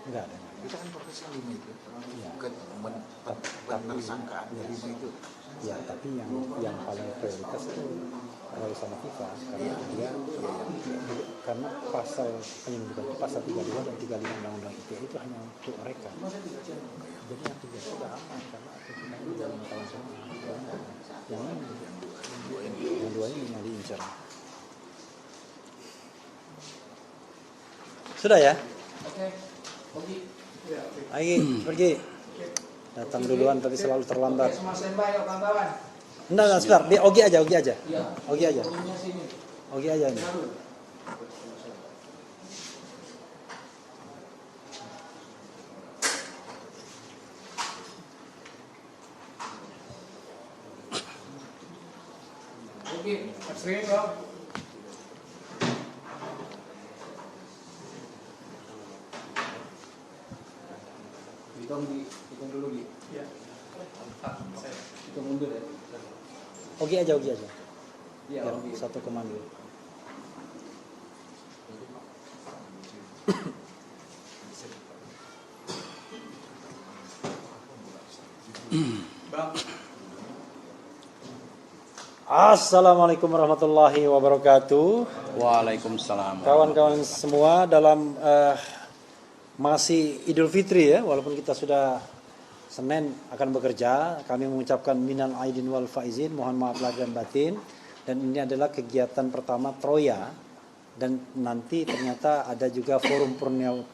Enggak ada. Kita kan prosesnya 5 itu. Ya. Bukan tersangka dari itu. Ya, tapi yang paling prioritas itu Roy sama FIFA karena dia karena pasal penyelundupan itu pasal 32 dan 35 Undang-Undang ITE itu hanya untuk mereka. Jadi yang 3 sudah aman karena kita udah 5 tahun semua. Yang dua ini yang diincar. Sudah ya? Oke. Pergi. Datang duluan tapi selalu terlambat. Oke, semua standby ya kawan-kawan. Enggak, sebentar. Dia Ogi aja. Iya. Ogi aja. Volunya sini. Ogi aja ini. Oke, screen bro. Hitung dulu Gi. Iya. Hitung mundur ya. Ogi aja. Iya, Biar Ogi. satu komando. Bang. Assalamualaikum warahmatullahi wabarakatuh. Waalaikumsalam. Kawan-kawan semua dalam masih Idul Fitri ya, walaupun kita sudah Senin akan bekerja, kami mengucapkan minal aidin wal faizin, mohon maaf lahir dan batin. Dan ini adalah kegiatan pertama Troya, dan nanti ternyata ada juga forum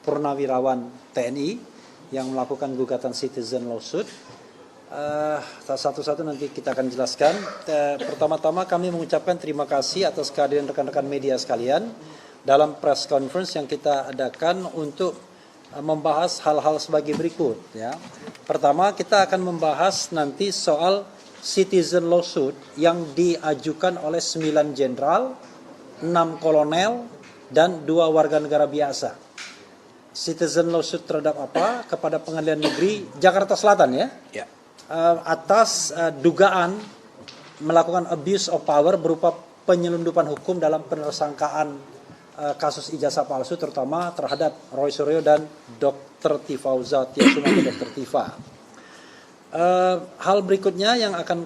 purnawirawan TNI yang melakukan gugatan citizen lawsuit. Satu-satu nanti kita akan jelaskan. Pertama-tama kami mengucapkan terima kasih atas kehadiran rekan-rekan media sekalian dalam press conference yang kita adakan untuk membahas hal-hal sebagai berikut ya. Pertama, kita akan membahas nanti soal citizen lawsuit yang diajukan oleh 9 jenderal, 6 kolonel, dan 2 warga negara biasa. Citizen lawsuit terhadap apa? Kepada Pengadilan Negeri Jakarta Selatan ya. Ya. Atas dugaan melakukan abuse of power berupa penyelundupan hukum dalam penersangkaan kasus ijazah palsu terutama terhadap Roy Suryo dan Dr. Tifauza Tiasuma atau Dr. Tifa. Hal berikutnya yang akan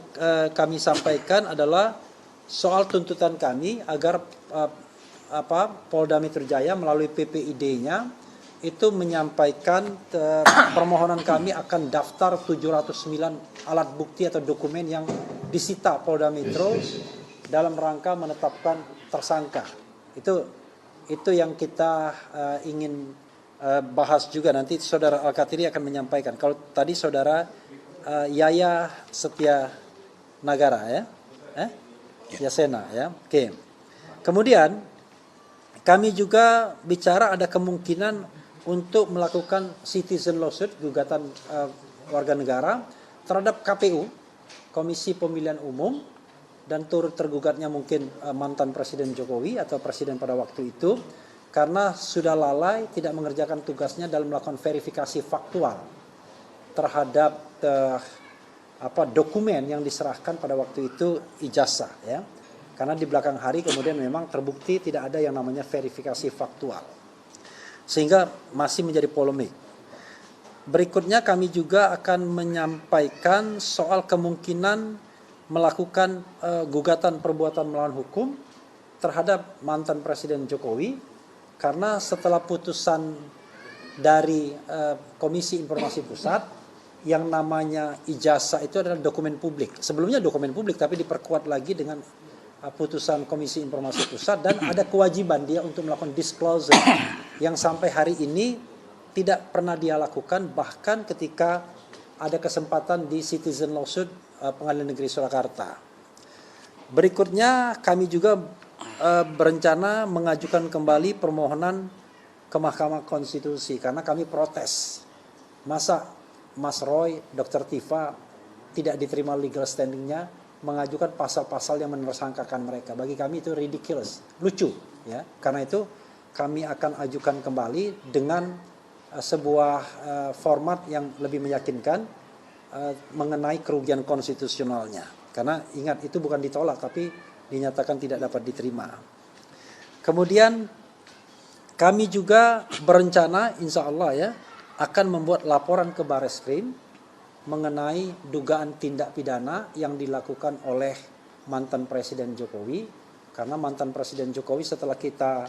kami sampaikan adalah soal tuntutan kami agar Polda Metro Jaya melalui PPID-nya itu menyampaikan permohonan kami akan daftar 709 alat bukti atau dokumen yang disita Polda Metro dalam rangka menetapkan tersangka. Itu yang kita ingin bahas juga, nanti Saudara Al-Katiri akan menyampaikan. Kalau tadi Saudara Yaya Setia Nagara ya, Yasena ya, oke. Kemudian kami juga bicara ada kemungkinan untuk melakukan citizen lawsuit, gugatan warga negara terhadap KPU, Komisi Pemilihan Umum, dan turut tergugatnya mungkin mantan Presiden Jokowi atau Presiden pada waktu itu karena sudah lalai tidak mengerjakan tugasnya dalam melakukan verifikasi faktual terhadap dokumen yang diserahkan pada waktu itu ijazah ya. Karena di belakang hari kemudian memang terbukti tidak ada yang namanya verifikasi faktual. Sehingga masih menjadi polemik. Berikutnya kami juga akan menyampaikan soal kemungkinan melakukan gugatan perbuatan melawan hukum terhadap mantan Presiden Jokowi karena setelah putusan dari Komisi Informasi Pusat yang namanya ijazah itu adalah dokumen publik. Sebelumnya dokumen publik tapi diperkuat lagi dengan putusan Komisi Informasi Pusat dan ada kewajiban dia untuk melakukan disclosure yang sampai hari ini tidak pernah dia lakukan, bahkan ketika ada kesempatan di citizen lawsuit Pengadilan Negeri Surakarta. Berikutnya kami juga berencana mengajukan kembali permohonan ke Mahkamah Konstitusi karena kami protes. Masa Mas Roy, Dr. Tifa tidak diterima legal standingnya mengajukan pasal-pasal yang menersangkakan mereka. Bagi kami itu ridiculous, lucu ya. Karena itu kami akan ajukan kembali dengan sebuah format yang lebih meyakinkan mengenai kerugian konstitusionalnya. Karena ingat itu bukan ditolak tapi dinyatakan tidak dapat diterima. Kemudian kami juga berencana insya Allah ya akan membuat laporan ke Bareskrim mengenai dugaan tindak pidana yang dilakukan oleh mantan Presiden Jokowi, karena mantan Presiden Jokowi setelah kita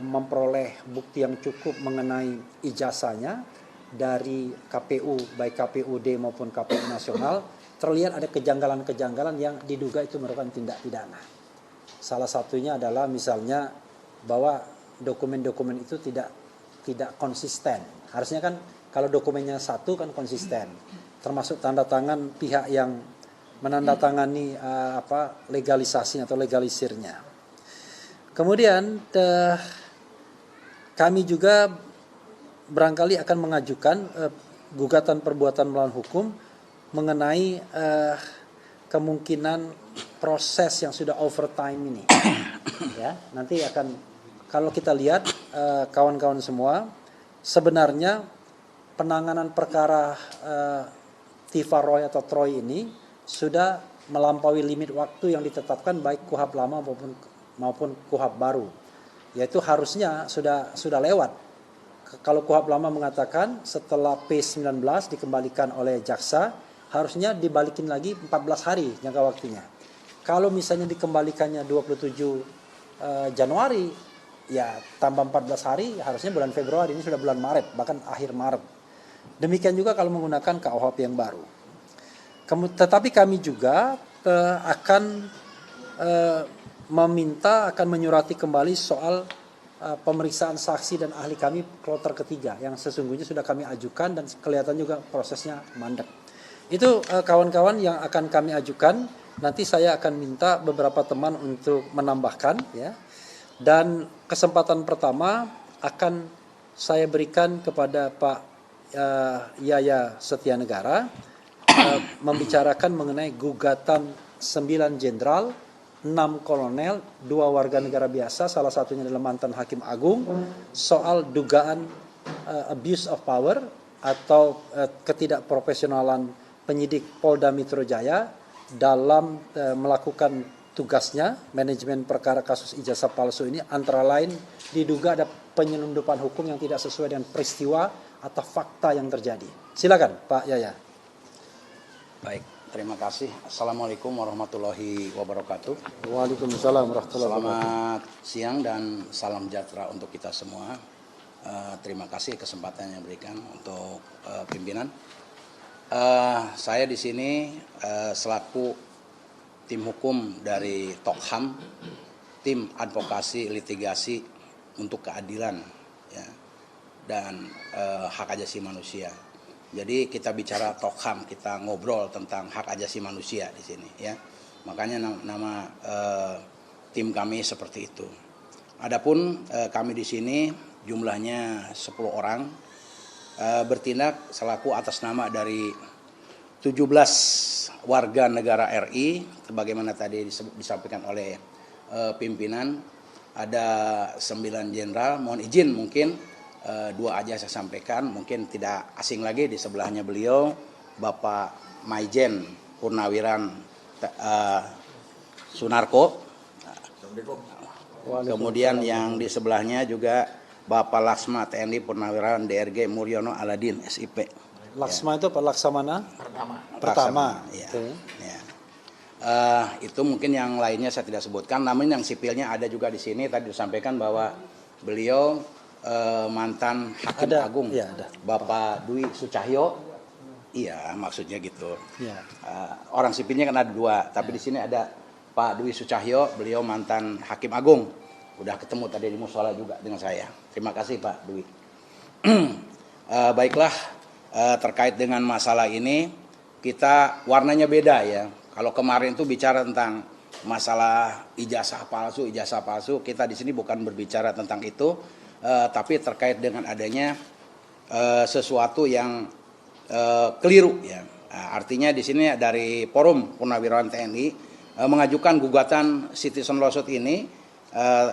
memperoleh bukti yang cukup mengenai ijazahnya dari KPU, baik KPUD maupun KPU nasional, terlihat ada kejanggalan-kejanggalan yang diduga itu merupakan tindak pidana. Salah satunya adalah misalnya bahwa dokumen-dokumen itu tidak konsisten. Harusnya kan kalau dokumennya satu kan konsisten, termasuk tanda tangan pihak yang menandatangani legalisasi atau legalisirnya. Kemudian kami juga barangkali akan mengajukan gugatan perbuatan melawan hukum mengenai kemungkinan proses yang sudah overtime ini. Ya, nanti akan kalau kita lihat kawan-kawan semua, sebenarnya penanganan perkara Tifa Roy atau Troy ini sudah melampaui limit waktu yang ditetapkan baik KUHP lama maupun KUHP baru. Yaitu harusnya sudah lewat. Kalau KUHP lama mengatakan setelah P19 dikembalikan oleh jaksa, harusnya dibalikin lagi 14 hari jangka waktunya. Kalau misalnya dikembalikannya 27 Januari, ya tambah 14 hari, harusnya bulan Februari, ini sudah bulan Maret, bahkan akhir Maret. Demikian juga kalau menggunakan KUHP yang baru. Tetapi kami juga akan akan menyurati kembali soal pemeriksaan saksi dan ahli kami kloter ketiga yang sesungguhnya sudah kami ajukan dan kelihatan juga prosesnya mandek. Itu kawan-kawan yang akan kami ajukan. Nanti saya akan minta beberapa teman untuk menambahkan ya. Dan kesempatan pertama akan saya berikan kepada Pak Yaya Setianegara membicarakan mengenai gugatan 9 jenderal, 6 kolonel, 2 warga negara biasa, salah satunya adalah mantan Hakim Agung, soal dugaan abuse of power atau ketidakprofesionalan penyidik Polda Metro Jaya dalam melakukan tugasnya, manajemen perkara kasus ijazah palsu ini, antara lain diduga ada penyelundupan hukum yang tidak sesuai dengan peristiwa atau fakta yang terjadi. Silakan Pak Yaya. Baik, terima kasih. Assalamualaikum warahmatullahi wabarakatuh. Waalaikumsalam warahmatullahi wabarakatuh. Selamat siang dan salam sejahtera untuk kita semua. Terima kasih kesempatan yang diberikan untuk pimpinan. Saya di sini selaku tim hukum dari Tokham, tim advokasi litigasi untuk keadilan ya, dan hak asasi manusia. Jadi kita bicara Tokham, kita ngobrol tentang hak asasi manusia di sini ya. Makanya nama tim kami seperti itu. Adapun kami di sini jumlahnya 10 orang bertindak selaku atas nama dari 17 warga negara RI, sebagaimana tadi disampaikan oleh pimpinan. Ada 9 jenderal, mohon izin mungkin 2 aja saya sampaikan, mungkin tidak asing lagi di sebelahnya beliau, Bapak Maijen Purnawiran Sunarko. Kemudian yang di sebelahnya juga Bapak Laksma TNI Purnawiran DRG Muryono Aladin SIP. Laksma itu Pak Laksamana? Pertama. Ya. Ya. Itu mungkin yang lainnya saya tidak sebutkan. Namun yang sipilnya ada juga di sini. Tadi disampaikan bahwa beliau mantan Hakim Agung, ya, ada. Bapak Dwi Sucahyo. Iya, maksudnya gitu. Ya. Orang sipilnya kan ada 2, tapi di sini ada Pak Dwi Sucahyo, beliau mantan Hakim Agung. Udah ketemu tadi di musola juga dengan saya. Terima kasih Pak Dwi. Baiklah, terkait dengan masalah ini kita warnanya beda ya. Kalau kemarin itu bicara tentang masalah ijazah palsu, kita di sini bukan berbicara tentang itu, tapi terkait dengan adanya sesuatu yang keliru ya. Artinya di sini dari Forum Purnawirawan TNI mengajukan gugatan citizen lawsuit ini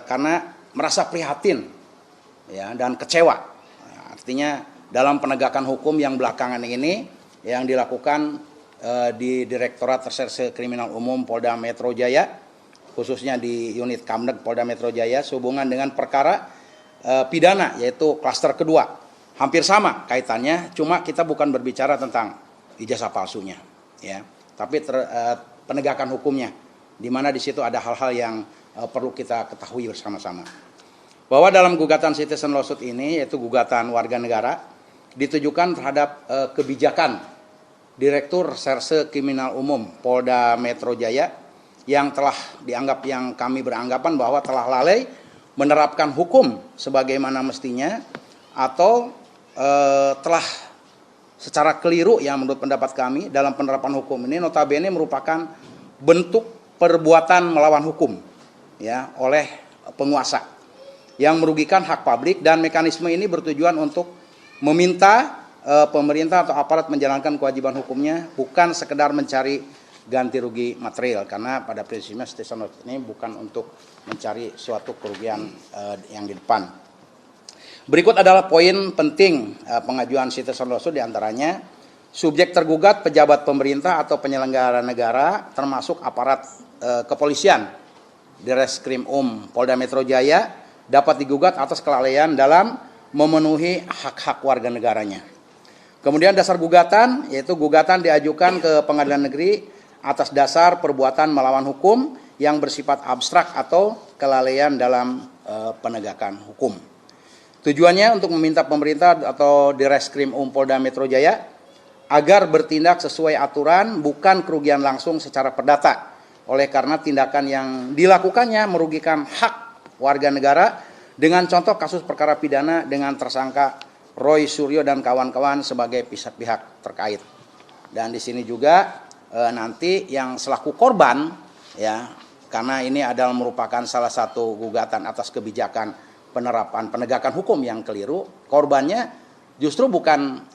karena merasa prihatin ya dan kecewa. Artinya dalam penegakan hukum yang belakangan ini yang dilakukan di Direktorat Reserse Kriminal Umum Polda Metro Jaya, khususnya di unit Kamdeg Polda Metro Jaya, sehubungan dengan perkara pidana, yaitu klaster kedua. Hampir sama kaitannya, cuma kita bukan berbicara tentang ijazah palsunya, ya, tapi penegakan hukumnya, di mana di situ ada hal-hal yang perlu kita ketahui bersama-sama. Bahwa dalam gugatan citizen lawsuit ini, yaitu gugatan warga negara, ditujukan terhadap kebijakan Direktur Reserse Kriminal Umum Polda Metro Jaya yang telah dianggap, yang kami beranggapan bahwa telah lalai menerapkan hukum sebagaimana mestinya, atau telah secara keliru, yang menurut pendapat kami dalam penerapan hukum ini notabene merupakan bentuk perbuatan melawan hukum, ya, oleh penguasa yang merugikan hak publik, dan mekanisme ini bertujuan untuk meminta pemerintah atau aparat menjalankan kewajiban hukumnya, bukan sekedar mencari ganti rugi material, karena pada prinsipnya citizen lawsuit ini bukan untuk mencari suatu kerugian yang di depan. Berikut adalah poin penting pengajuan citizen lawsuit, diantaranya subjek tergugat pejabat pemerintah atau penyelenggara negara, termasuk aparat kepolisian, Direskrim Polda Metro Jaya, dapat digugat atas kelalaian dalam memenuhi hak-hak warga negaranya. Kemudian dasar gugatan, yaitu gugatan diajukan ke pengadilan negeri atas dasar perbuatan melawan hukum yang bersifat abstrak atau kelalaian dalam penegakan hukum. Tujuannya untuk meminta pemerintah atau Direskrim Polda Metro Jaya agar bertindak sesuai aturan, bukan kerugian langsung secara perdata, oleh karena tindakan yang dilakukannya merugikan hak warga negara, dengan contoh kasus perkara pidana dengan tersangka Roy Suryo dan kawan-kawan sebagai pihak terkait. Dan di sini juga nanti yang selaku korban, ya, karena ini adalah merupakan salah satu gugatan atas kebijakan penerapan penegakan hukum yang keliru, korbannya justru bukan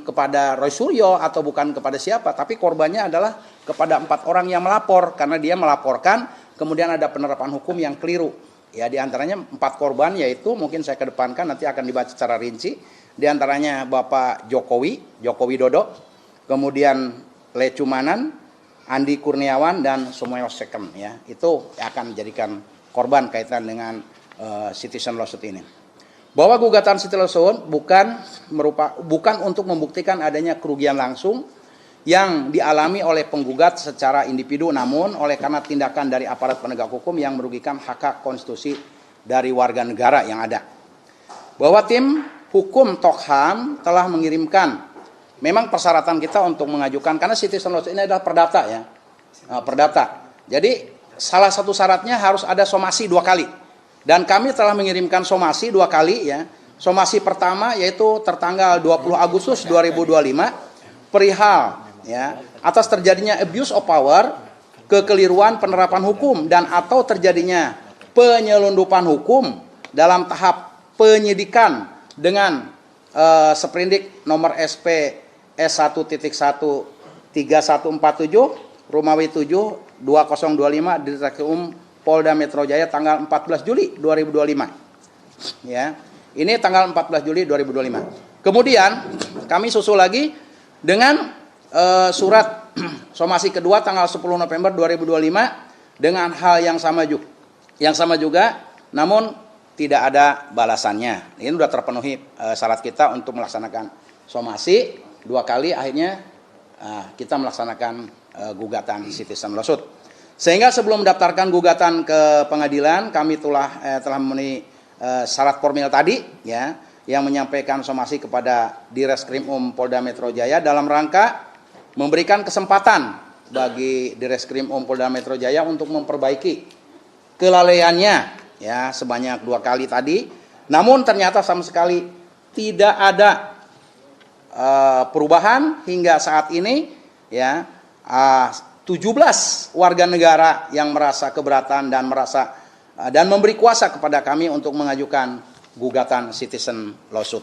kepada Roy Suryo atau bukan kepada siapa, tapi korbannya adalah kepada 4 orang yang melapor, karena dia melaporkan kemudian ada penerapan hukum yang keliru. Ya, diantaranya 4 korban, yaitu mungkin saya kedepankan nanti akan dibaca secara rinci. Diantaranya Bapak Jokowi Dodo, kemudian Lecumanan, Andi Kurniawan, dan Sumoyo Second, ya, itu akan dijadikan korban kaitan dengan citizen lawsuit ini. Bahwa gugatan citizen lawsuit bukan untuk membuktikan adanya kerugian langsung yang dialami oleh penggugat secara individu, namun oleh karena tindakan dari aparat penegak hukum yang merugikan hak konstitusi dari warga negara yang ada. Bahwa tim hukum Tokham telah mengirimkan, memang persyaratan kita untuk mengajukan, karena citizen lawsuit ini adalah perdata, ya, perdata. Jadi salah satu syaratnya harus ada somasi 2 kali. Dan kami telah mengirimkan somasi 2 kali, ya. Somasi pertama yaitu tertanggal 20 Agustus 2025 perihal, ya, atas terjadinya abuse of power, kekeliruan penerapan hukum, dan atau terjadinya penyelundupan hukum dalam tahap penyidikan dengan sprindik nomor SP S1.1.3147 Romawi 7 2025 Direskrim Polda Metro Jaya tanggal 14 Juli 2025. Ya. Ini tanggal 14 Juli 2025. Kemudian kami susul lagi dengan surat somasi kedua tanggal 10 November 2025 dengan hal yang sama juga, namun tidak ada balasannya. Ini sudah terpenuhi syarat kita untuk melaksanakan somasi 2 kali, akhirnya kita melaksanakan gugatan citizen lawsuit. Sehingga sebelum mendaftarkan gugatan ke pengadilan, kami telah memenuhi syarat formil tadi, ya, yang menyampaikan somasi kepada Direskrim Polda Metro Jaya dalam rangka memberikan kesempatan bagi Direskrim Polda Metro Jaya untuk memperbaiki kelalaiannya, ya, sebanyak 2 kali tadi. Namun ternyata sama sekali tidak ada perubahan hingga saat ini, ya. 17 warga negara yang merasa keberatan dan memberi kuasa kepada kami untuk mengajukan gugatan citizen lawsuit.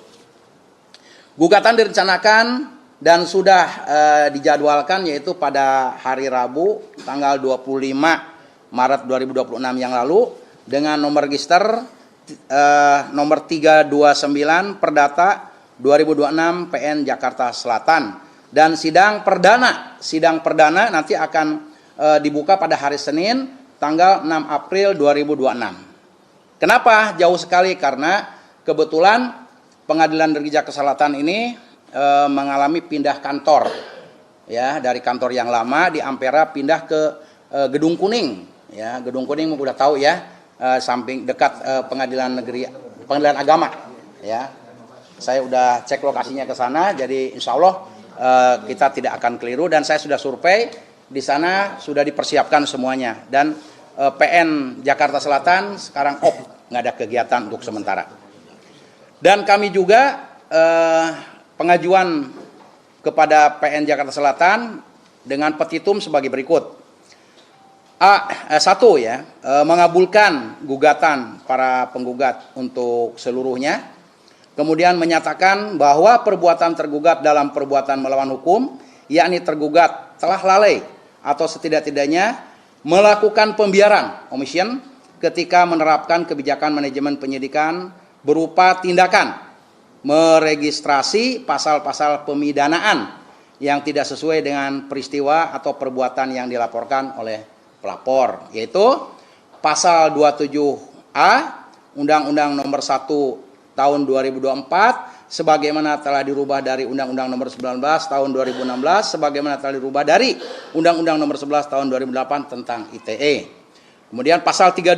Gugatan direncanakan dan sudah dijadwalkan yaitu pada hari Rabu tanggal 25 Maret 2026 yang lalu dengan nomor register nomor 329 Perdata 2026 PN Jakarta Selatan, dan sidang perdana nanti akan dibuka pada hari Senin tanggal 6 April 2026. Kenapa jauh sekali? Karena kebetulan Pengadilan Negeri Jakarta Selatan ini mengalami pindah kantor, ya, dari kantor yang lama di Ampera pindah ke Gedung Kuning, ya. Gedung Kuning udah tahu ya, samping dekat Pengadilan Agama, ya. Saya udah cek lokasinya ke sana, jadi insya Allah kita tidak akan keliru, dan saya sudah survei di sana, sudah dipersiapkan semuanya, dan PN Jakarta Selatan sekarang off, nggak ada kegiatan untuk sementara. Dan kami juga pengajuan kepada PN Jakarta Selatan dengan petitum sebagai berikut. Satu ya, mengabulkan gugatan para penggugat untuk seluruhnya. Kemudian menyatakan bahwa perbuatan tergugat dalam perbuatan melawan hukum, yakni tergugat telah lalai atau setidak-tidaknya melakukan pembiaran omission ketika menerapkan kebijakan manajemen penyidikan berupa tindakan meregistrasi pasal-pasal pemidanaan yang tidak sesuai dengan peristiwa atau perbuatan yang dilaporkan oleh pelapor, yaitu pasal 27A Undang-Undang Nomor 1 Tahun 2024 sebagaimana telah dirubah dari Undang-Undang Nomor 19 Tahun 2016 sebagaimana telah dirubah dari Undang-Undang Nomor 11 Tahun 2008 tentang ITE. Kemudian pasal 32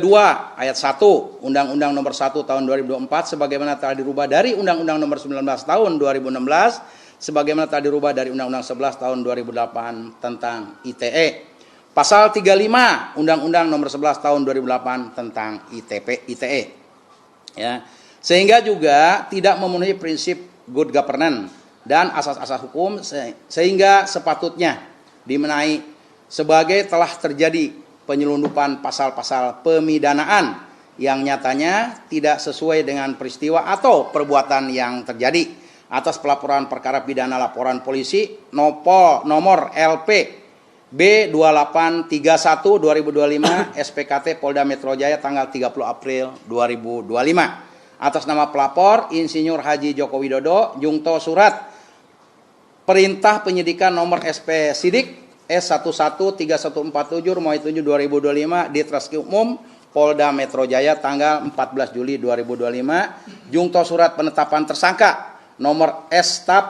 ayat 1 Undang-Undang Nomor 1 Tahun 2024 sebagaimana telah dirubah dari Undang-Undang Nomor 19 Tahun 2016 sebagaimana telah dirubah dari Undang-Undang 11 Tahun 2008 tentang ITE. Pasal 35 Undang-Undang Nomor 11 Tahun 2008 tentang ITE. Ya. Sehingga juga tidak memenuhi prinsip good governance dan asas-asas hukum, sehingga sepatutnya dimenai sebagai telah terjadi penyelundupan pasal-pasal pemidanaan yang nyatanya tidak sesuai dengan peristiwa atau perbuatan yang terjadi atas pelaporan perkara pidana laporan polisi nomor LP B2831 2025 SPKT Polda Metro Jaya tanggal 30 April 2025 atas nama pelapor Insinyur Haji Joko Widodo, jungto surat perintah penyidikan nomor SP Sidik S113147 Romawi 7 2025 di Treskrimum Polda Metro Jaya tanggal 14 Juli 2025, jungto surat penetapan tersangka nomor S-TAP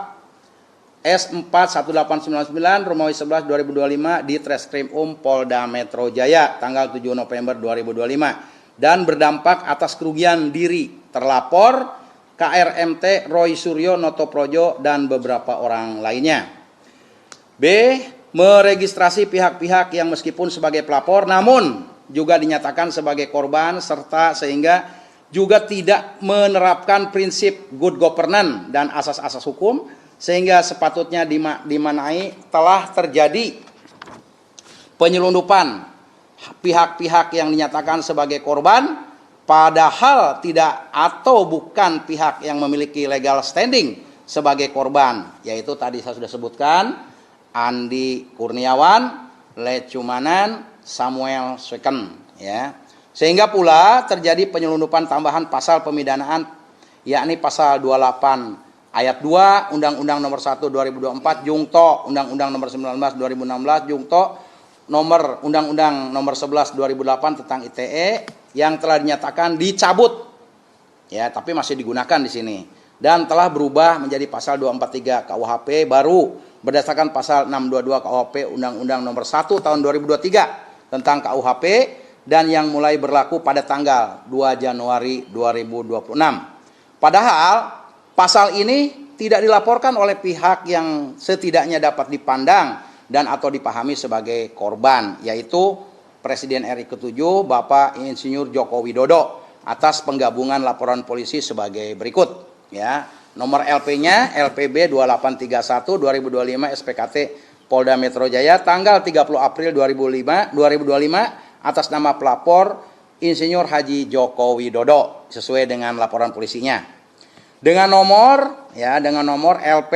S41899 Romawi 11 2025 di Treskrimum Polda Metro Jaya tanggal 7 November 2025 dan berdampak atas kerugian diri terlapor KRMT Roy Suryo Notoprojo dan beberapa orang lainnya. B. Meregistrasi pihak-pihak yang meskipun sebagai pelapor namun juga dinyatakan sebagai korban serta sehingga juga tidak menerapkan prinsip good governance dan asas-asas hukum sehingga sepatutnya dimanai telah terjadi penyelundupan pihak-pihak yang dinyatakan sebagai korban padahal tidak atau bukan pihak yang memiliki legal standing sebagai korban, yaitu tadi saya sudah sebutkan Andi Kurniawan, Lecumanan, Samuel Sweken, ya. Sehingga pula terjadi penyelundupan tambahan pasal pemidanaan yakni pasal 28 ayat 2 Undang-Undang Nomor 1 2024 jungto Undang-Undang Nomor 19 2016 jungto nomor Undang-Undang Nomor 11 2008 tentang ITE yang telah dinyatakan dicabut. Ya, tapi masih digunakan di sini dan telah berubah menjadi pasal 243 KUHP baru berdasarkan pasal 622 KUHP Undang-Undang Nomor 1 Tahun 2023 tentang KUHP dan yang mulai berlaku pada tanggal 2 Januari 2026. Padahal pasal ini tidak dilaporkan oleh pihak yang setidaknya dapat dipandang dan atau dipahami sebagai korban, yaitu Presiden RI ke-7 Bapak Insinyur Joko Widodo atas penggabungan laporan polisi sebagai berikut, ya. Nomor LP-nya LPB 2831 2025 SPKT Polda Metro Jaya tanggal 30 April 2025 atas nama pelapor Insinyur Haji Joko Widodo sesuai dengan laporan polisinya. Dengan nomor LP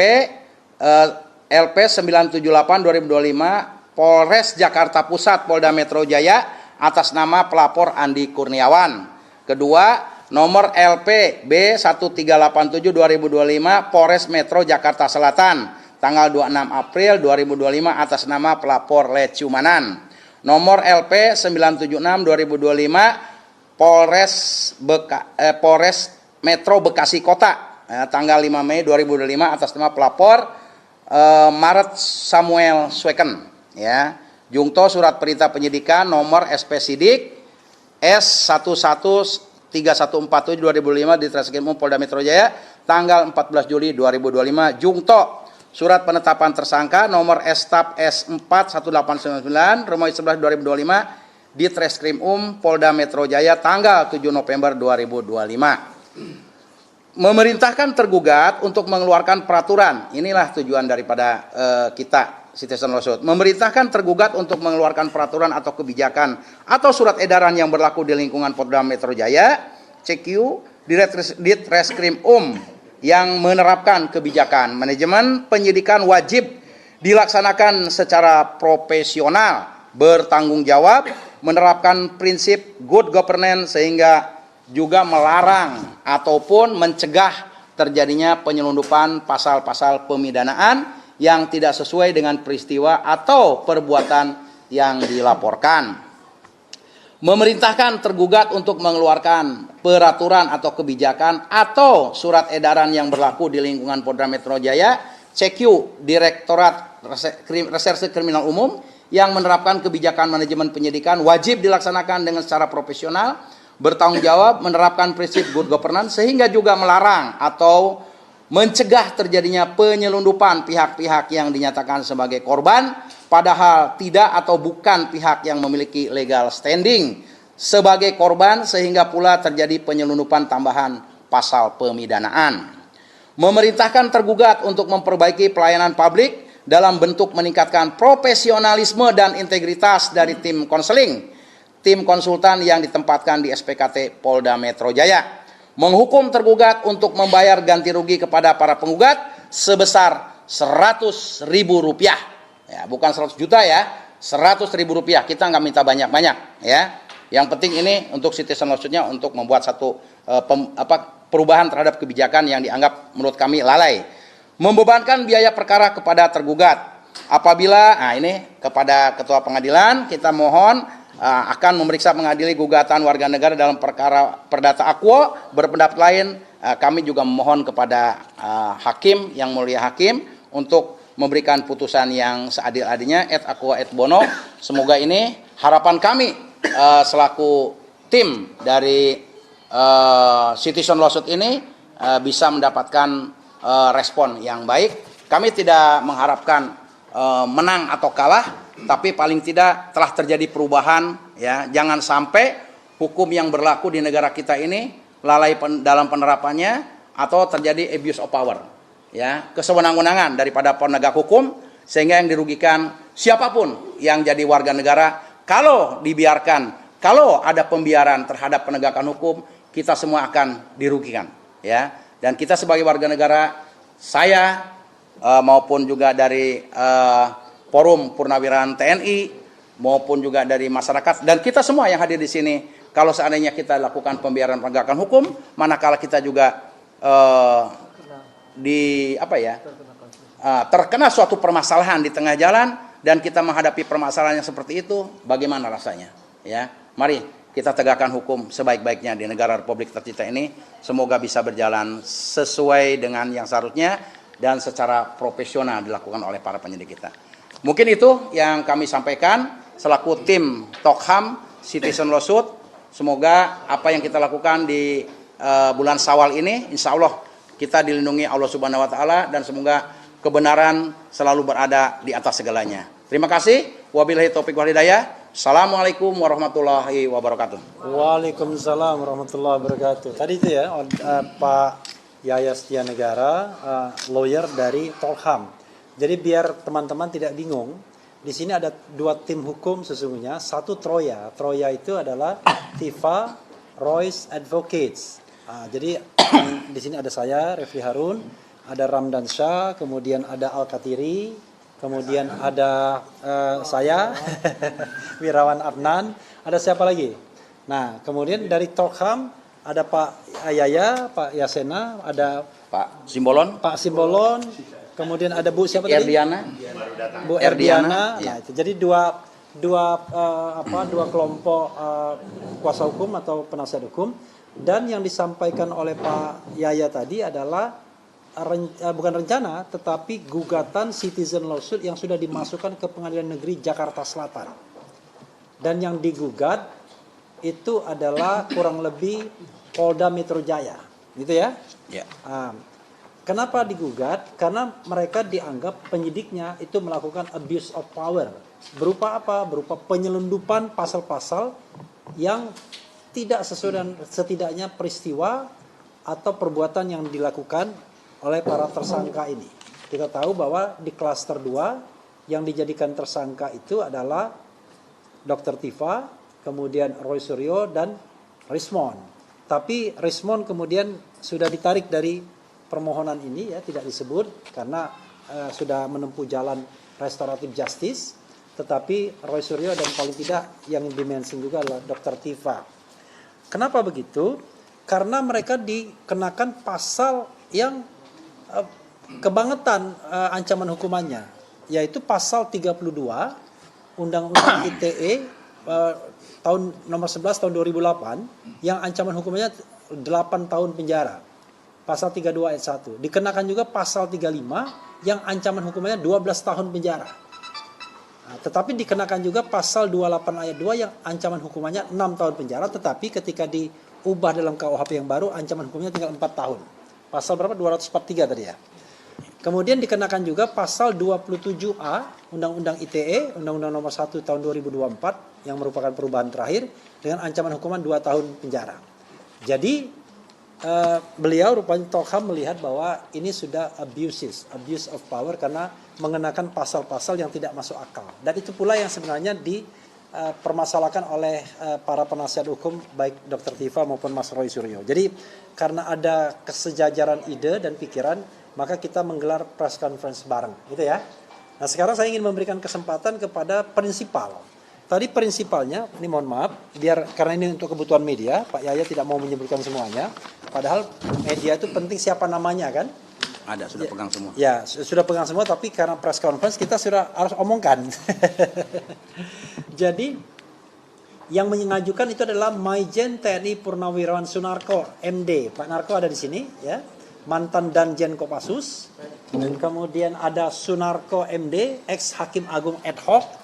978 2025 Polres Jakarta Pusat Polda Metro Jaya atas nama pelapor Andi Kurniawan. Kedua, nomor LP B1387 2025 Polres Metro Jakarta Selatan tanggal 26 April 2025 atas nama pelapor Lecumanan. nomor LP 976/2025 Polres Metro Bekasi Kota, tanggal 5 Mei 2025 atas nama pelapor Maret Samuel Sweken, ya. Jungto surat perintah penyidikan nomor SP Sidik S113147/2005 di Treskrim Polda Metro Jaya tanggal 14 Juli 2025. Jungto surat penetapan tersangka nomor Stap S41899 Romawi 11 2025 di Treskrim Polda Metro Jaya tanggal 7 November 2025. Memerintahkan tergugat untuk mengeluarkan peraturan. Inilah tujuan daripada kita Citizen Lawsuit. Memerintahkan tergugat untuk mengeluarkan peraturan atau kebijakan atau surat edaran yang berlaku di lingkungan Polda Metro Jaya CQ di Treskrim yang menerapkan kebijakan manajemen penyidikan wajib dilaksanakan secara profesional, bertanggung jawab, menerapkan prinsip good governance sehingga juga melarang ataupun mencegah terjadinya penyelundupan pasal-pasal pemidanaan yang tidak sesuai dengan peristiwa atau perbuatan yang dilaporkan. Memerintahkan tergugat untuk mengeluarkan peraturan atau kebijakan atau surat edaran yang berlaku di lingkungan Polda Metro Jaya CQ Direktorat Reserse Kriminal Umum yang menerapkan kebijakan manajemen penyidikan wajib dilaksanakan dengan secara profesional, bertanggung jawab, menerapkan prinsip good governance sehingga juga melarang atau mencegah terjadinya penyelundupan pihak-pihak yang dinyatakan sebagai korban padahal tidak atau bukan pihak yang memiliki legal standing sebagai korban sehingga pula terjadi penyelundupan tambahan pasal pemidanaan. Memerintahkan tergugat untuk memperbaiki pelayanan publik dalam bentuk meningkatkan profesionalisme dan integritas dari tim konseling, tim konsultan yang ditempatkan di SPKT Polda Metro Jaya. Menghukum tergugat untuk membayar ganti rugi kepada para penggugat sebesar Rp100.000. Ya, bukan 100 juta ya, Rp100.000. Kita nggak minta banyak-banyak ya. Yang penting ini untuk Citizen Lawsuit-nya untuk membuat satu perubahan terhadap kebijakan yang dianggap menurut kami lalai. Membebankan biaya perkara kepada tergugat. Apabila, ini kepada Ketua Pengadilan kita mohon akan memeriksa mengadili gugatan warga negara dalam perkara perdata Akwo. Berpendapat lain, kami juga memohon kepada hakim yang mulia hakim untuk memberikan putusan yang seadil-adilnya et aqua et bono. Semoga ini harapan kami selaku tim dari Citizen Lawsuit ini bisa mendapatkan respon yang baik. Kami tidak mengharapkan menang atau kalah, tapi paling tidak telah terjadi perubahan ya. Jangan sampai hukum yang berlaku di negara kita ini lalai dalam penerapannya atau terjadi abuse of power ya, kesewenang-wenangan daripada penegak hukum sehingga yang dirugikan siapapun yang jadi warga negara. Kalau dibiarkan, kalau ada pembiaran terhadap penegakan hukum, kita semua akan dirugikan ya. Dan kita sebagai warga negara, saya maupun juga dari Forum Purnawirawan TNI maupun juga dari masyarakat dan kita semua yang hadir di sini, kalau seandainya kita lakukan pembiaran penegakan hukum, manakala kita juga terkena suatu permasalahan di tengah jalan dan kita menghadapi permasalahan yang seperti itu, bagaimana rasanya? Ya, mari kita tegakkan hukum sebaik-baiknya di negara Republik tercinta ini. Semoga bisa berjalan sesuai dengan yang seharusnya dan secara profesional dilakukan oleh para penyidik kita. Mungkin itu yang kami sampaikan selaku tim Tokham Citizen Lawsuit. Semoga apa yang kita lakukan di bulan Syawal ini, insya Allah kita dilindungi Allah Subhanahu Wa Taala dan semoga kebenaran selalu berada di atas segalanya. Terima kasih. Wabillahi taufiq wal hidayah. Assalamualaikum warahmatullahi wabarakatuh. Waalaikumsalam warahmatullahi wabarakatuh. Tadi itu ya Pak Yaya Setia Negara, lawyer dari Tokham. Jadi biar teman-teman tidak bingung, di sini ada dua tim hukum sesungguhnya. Satu Troya. Troya itu adalah Tifa Royce Advocates. Jadi di sini ada saya, Refli Harun, ada Ramdan Shah, kemudian ada Al-Katiri, kemudian ada saya, Wirawan Adnan, ada siapa lagi? Nah, kemudian dari Tokham ada Pak Yaya, Pak Yasena, ada Pak Simbolon, kemudian ada Bu siapa tadi? Erdiana. Bu Erdiana. Ya. Nah, itu. Jadi dua dua kelompok kuasa hukum atau penasihat hukum, dan yang disampaikan oleh Pak Yaya tadi adalah bukan rencana tetapi gugatan citizen lawsuit yang sudah dimasukkan ke Pengadilan Negeri Jakarta Selatan. Dan yang digugat itu adalah kurang lebih Polda Metro Jaya, gitu ya? Ya. Kenapa digugat? Karena mereka dianggap penyidiknya itu melakukan abuse of power. Berupa apa? Berupa penyelundupan pasal-pasal yang tidak sesuai dengan setidaknya peristiwa atau perbuatan yang dilakukan oleh para tersangka ini. Kita tahu bahwa di klaster 2 yang dijadikan tersangka itu adalah Dr. Tifa, kemudian Roy Suryo, dan Rismon. Tapi Rismon kemudian sudah ditarik dari permohonan ini, ya, tidak disebut karena sudah menempuh jalan restoratif justice. Tetapi Roy Suryo dan paling tidak yang dimention juga adalah Dr. Tifa. Kenapa begitu? Karena mereka dikenakan pasal yang kebangetan ancaman hukumannya, yaitu pasal 32 Undang-Undang ITE tahun nomor 11 tahun 2008 yang ancaman hukumannya 8 tahun penjara. Pasal 32 ayat 1. Dikenakan juga pasal 35 yang ancaman hukumannya 12 tahun penjara. Nah, tetapi dikenakan juga pasal 28 ayat 2 yang ancaman hukumannya 6 tahun penjara, tetapi ketika diubah dalam KUHP yang baru ancaman hukumnya tinggal 4 tahun. Pasal berapa? 243 tadi ya. Kemudian dikenakan juga pasal 27A Undang-Undang ITE, Undang-Undang nomor 1 tahun 2024 yang merupakan perubahan terakhir dengan ancaman hukuman 2 tahun penjara. Jadi beliau rupanya Tolham melihat bahwa ini sudah abuse of power karena mengenakan pasal-pasal yang tidak masuk akal. Dan itu pula yang sebenarnya dipermasalahkan oleh para penasihat hukum baik Dr. Tifa maupun Mas Roy Suryo. Jadi karena ada kesejajaran ide dan pikiran, maka kita menggelar press conference bareng, gitu ya. Nah, sekarang saya ingin memberikan kesempatan kepada prinsipal. Tadi prinsipalnya, ini mohon maaf, karena ini untuk kebutuhan media, Pak Yaya tidak mau menyebutkan semuanya. Padahal media itu penting siapa namanya kan? Ada, sudah pegang semua. Ya, sudah pegang semua, tapi karena press conference kita sudah harus omongkan. Jadi, yang mengajukan itu adalah Maijen TNI Purnawirawan Sunarko, MD. Pak Narko ada di sini, ya. Mantan Danjen Kopassus. Kemudian ada Sunarko MD, ex Hakim Agung ad hoc.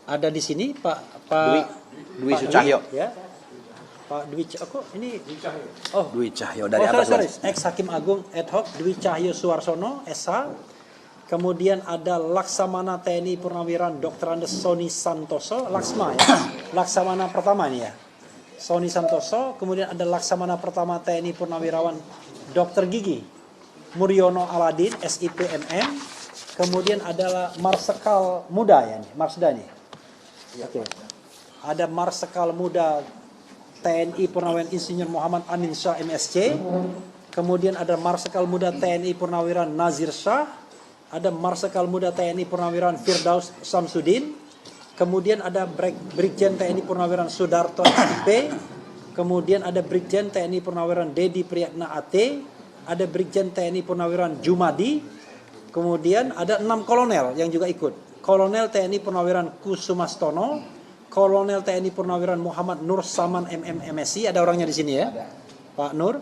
Ada di sini Pak Dwi Sucahyo. Ya. Pak Dwi Cahyo, ini Dwi Cahyo dari sorry. Ex Hakim Agung ad hoc Dwi Cahyo Suarsono, SH. Kemudian ada Laksamana TNI Purnawirawan Dr. Andes Sony Santoso, Laksma ya. Laksamana pertama ini ya. Sony Santoso, kemudian ada Laksamana pertama TNI Purnawirawan Dr. Gigi Muryono Aladin, SIP MM. Kemudian adalah Marsekal Muda ya nih, Marsda nih. Oke. Ada Marsekal Muda TNI Purnawirawan Insinyur Muhammad Amin Shah MSC. Kemudian ada Marsekal Muda TNI Purnawirawan Nazir Shah. Ada Marsekal Muda TNI Purnawirawan Firdaus Samsudin. Kemudian ada Brigjen TNI Purnawirawan Sudarto SIP. Kemudian ada Brigjen TNI Purnawirawan Dedi Priyatna AT. Ada Brigjen TNI Purnawirawan Jumadi. Kemudian ada 6 kolonel yang juga ikut. Kolonel TNI Purnawirawan Kusumastono, Kolonel TNI Purnawirawan Muhammad Nur Saman MSI, ada orangnya di sini ya, Pak Nur.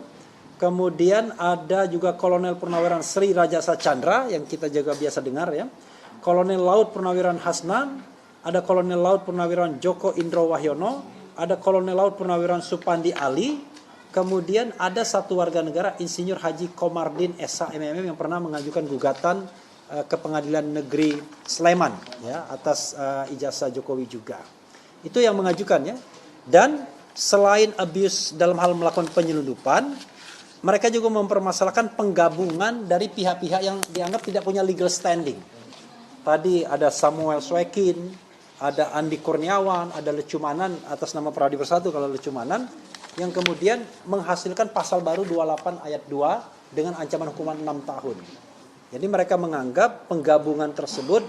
Kemudian ada juga Kolonel Purnawirawan Sri Rajasa Chandra yang kita juga biasa dengar ya. Kolonel Laut Purnawirawan Hasnan, ada Kolonel Laut Purnawirawan Joko Indro Wahyono, ada Kolonel Laut Purnawirawan Supandi Ali. Kemudian ada satu warga negara Insinyur Haji Komardin SH MMM yang pernah mengajukan gugatan ke Pengadilan Negeri Sleman ya atas ijazah Jokowi juga. Itu yang mengajukan ya. Dan selain abuse dalam hal melakukan penyelundupan, mereka juga mempermasalahkan penggabungan dari pihak-pihak yang dianggap tidak punya legal standing. Tadi ada Samuel Swekin, ada Andi Kurniawan, ada Lecumanan atas nama Pradi Bersatu kalau Lecumanan, yang kemudian menghasilkan pasal baru 28 ayat 2 dengan ancaman hukuman 6 tahun. Jadi mereka menganggap penggabungan tersebut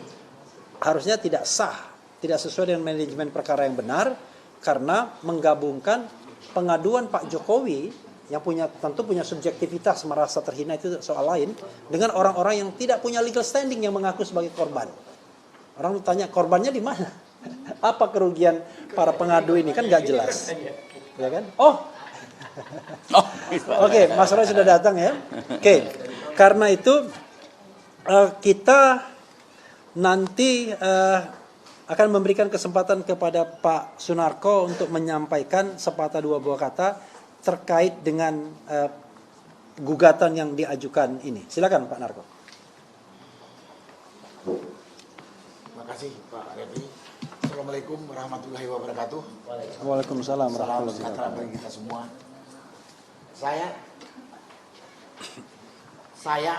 harusnya tidak sah, tidak sesuai dengan manajemen perkara yang benar, karena menggabungkan pengaduan Pak Jokowi yang tentu punya subjektivitas merasa terhina itu soal lain, dengan orang-orang yang tidak punya legal standing yang mengaku sebagai korban. Orang tanya korbannya di mana? Apa kerugian para pengadu ini kan nggak jelas, ya kan? Oh, oke, Mas Roy sudah datang ya. Oke, karena itu kita nanti akan memberikan kesempatan kepada Pak Sunarko untuk menyampaikan sepatah dua buah kata terkait dengan gugatan yang diajukan ini. Silakan Pak Narko. Terima kasih Pak Refli. Assalamualaikum warahmatullahi wabarakatuh. Waalaikumsalam Salam warahmatullahi sejahtera wabarakatuh. bagi kita semua. Saya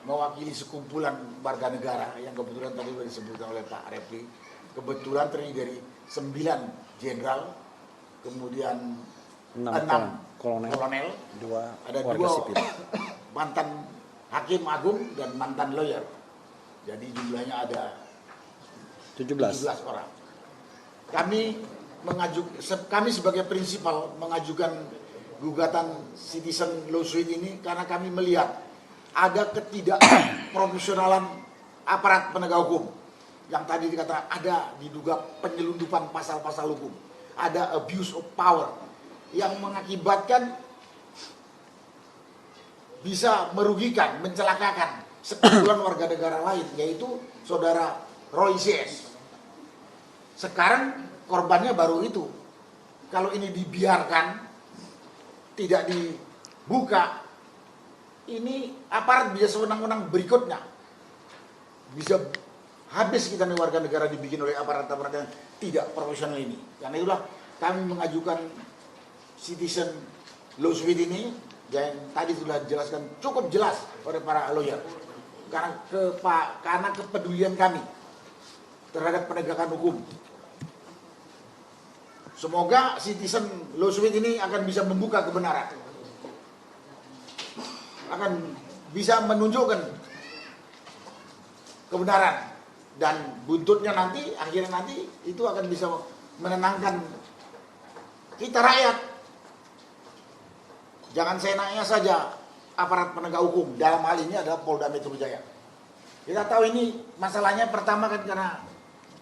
mewakili sekumpulan warga negara yang kebetulan tadi sudah disebutkan oleh Pak Refli. Kebetulan terdiri dari 9 jenderal, kemudian 6 kolonel, 2 ada warga 2 sipil. mantan hakim agung dan mantan lawyer. Jadi jumlahnya ada 17 orang. Kami sebagai prinsipal mengajukan gugatan citizen lawsuit ini karena kami melihat ada ketidakprofesionalan aparat penegak hukum. Yang tadi dikatakan ada diduga penyelundupan pasal-pasal hukum, ada abuse of power yang mengakibatkan bisa merugikan, mencelakakan sekumpulan warga negara lain, yaitu saudara Roy CS. Sekarang korbannya baru itu. Kalau ini dibiarkan, tidak dibuka, ini aparat bisa sewenang-wenang berikutnya. Bisa habis kita nih warga negara dibikin oleh aparat-aparat yang tidak profesional ini. Karena itulah kami mengajukan citizen lawsuit ini yang tadi sudah dijelaskan cukup jelas oleh para lawyer. Karena kepedulian kami terhadap penegakan hukum. Semoga citizen lawsuit ini akan bisa membuka kebenaran. Akan bisa menunjukkan kebenaran. Dan buntutnya nanti, akhirnya nanti itu akan bisa menenangkan kita rakyat. Jangan seenaknya saja aparat penegak hukum, dalam hal ini adalah Polda Metro Jaya. Kita tahu ini masalahnya pertama kan karena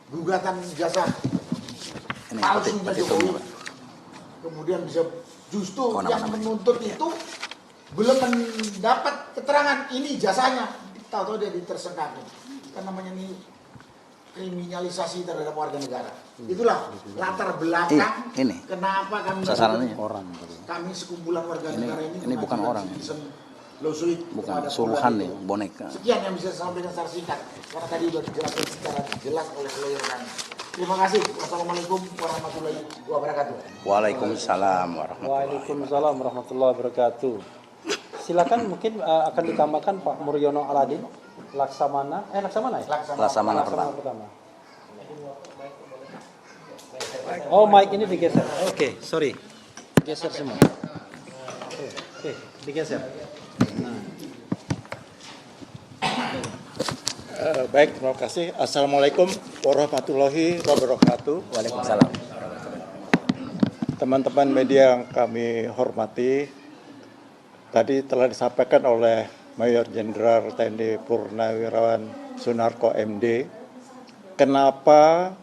gugatan jasa palsunya Jokowi. Kemudian bisa justru yang menuntut itu belum mendapat keterangan ini jasanya. Tahu-tahu dia ditersangkakan. Kan namanya ini kriminalisasi terhadap warga negara. Itulah latar belakang ini kenapa kami kami sekumpulan warga negara ini bukan orang ya. Lawsuit Bukan suruhan nih boneka. Sekian yang bisa saya sampaikan secara singkat karena tadi sudah dijelaskan secara jelas oleh lawyer kami. Terima kasih. Wassalamualaikum warahmatullahi wabarakatuh. Waalaikumsalam warahmatullahi wabarakatuh. Silakan mungkin akan ditambahkan Pak Muryono Aladin. Laksamana ya? Laksamana pertama. Oh, mic ini digeser. Oke, sorry. Geser semua. Oke, digeser. Baik, terima kasih. Assalamualaikum warahmatullahi wabarakatuh. Waalaikumsalam. Teman-teman media yang kami hormati, tadi telah disampaikan oleh Mayor Jenderal TNI Purnawirawan Sunarko MD, kenapa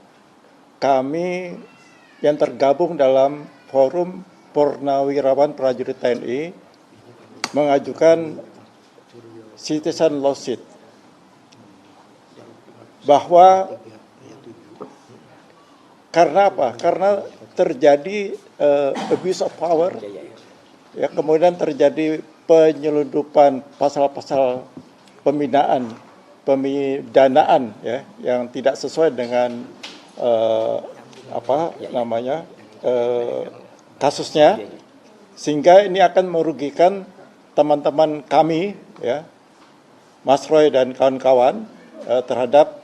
kami yang tergabung dalam Forum Purnawirawan Prajurit TNI mengajukan citizen lawsuit. Bahwa karena apa? Karena terjadi abuse of power, ya, kemudian terjadi penyelundupan pasal-pasal pemidanaan, ya, yang tidak sesuai dengan kasusnya, sehingga ini akan merugikan teman-teman kami, ya, Mas Roy dan kawan-kawan terhadap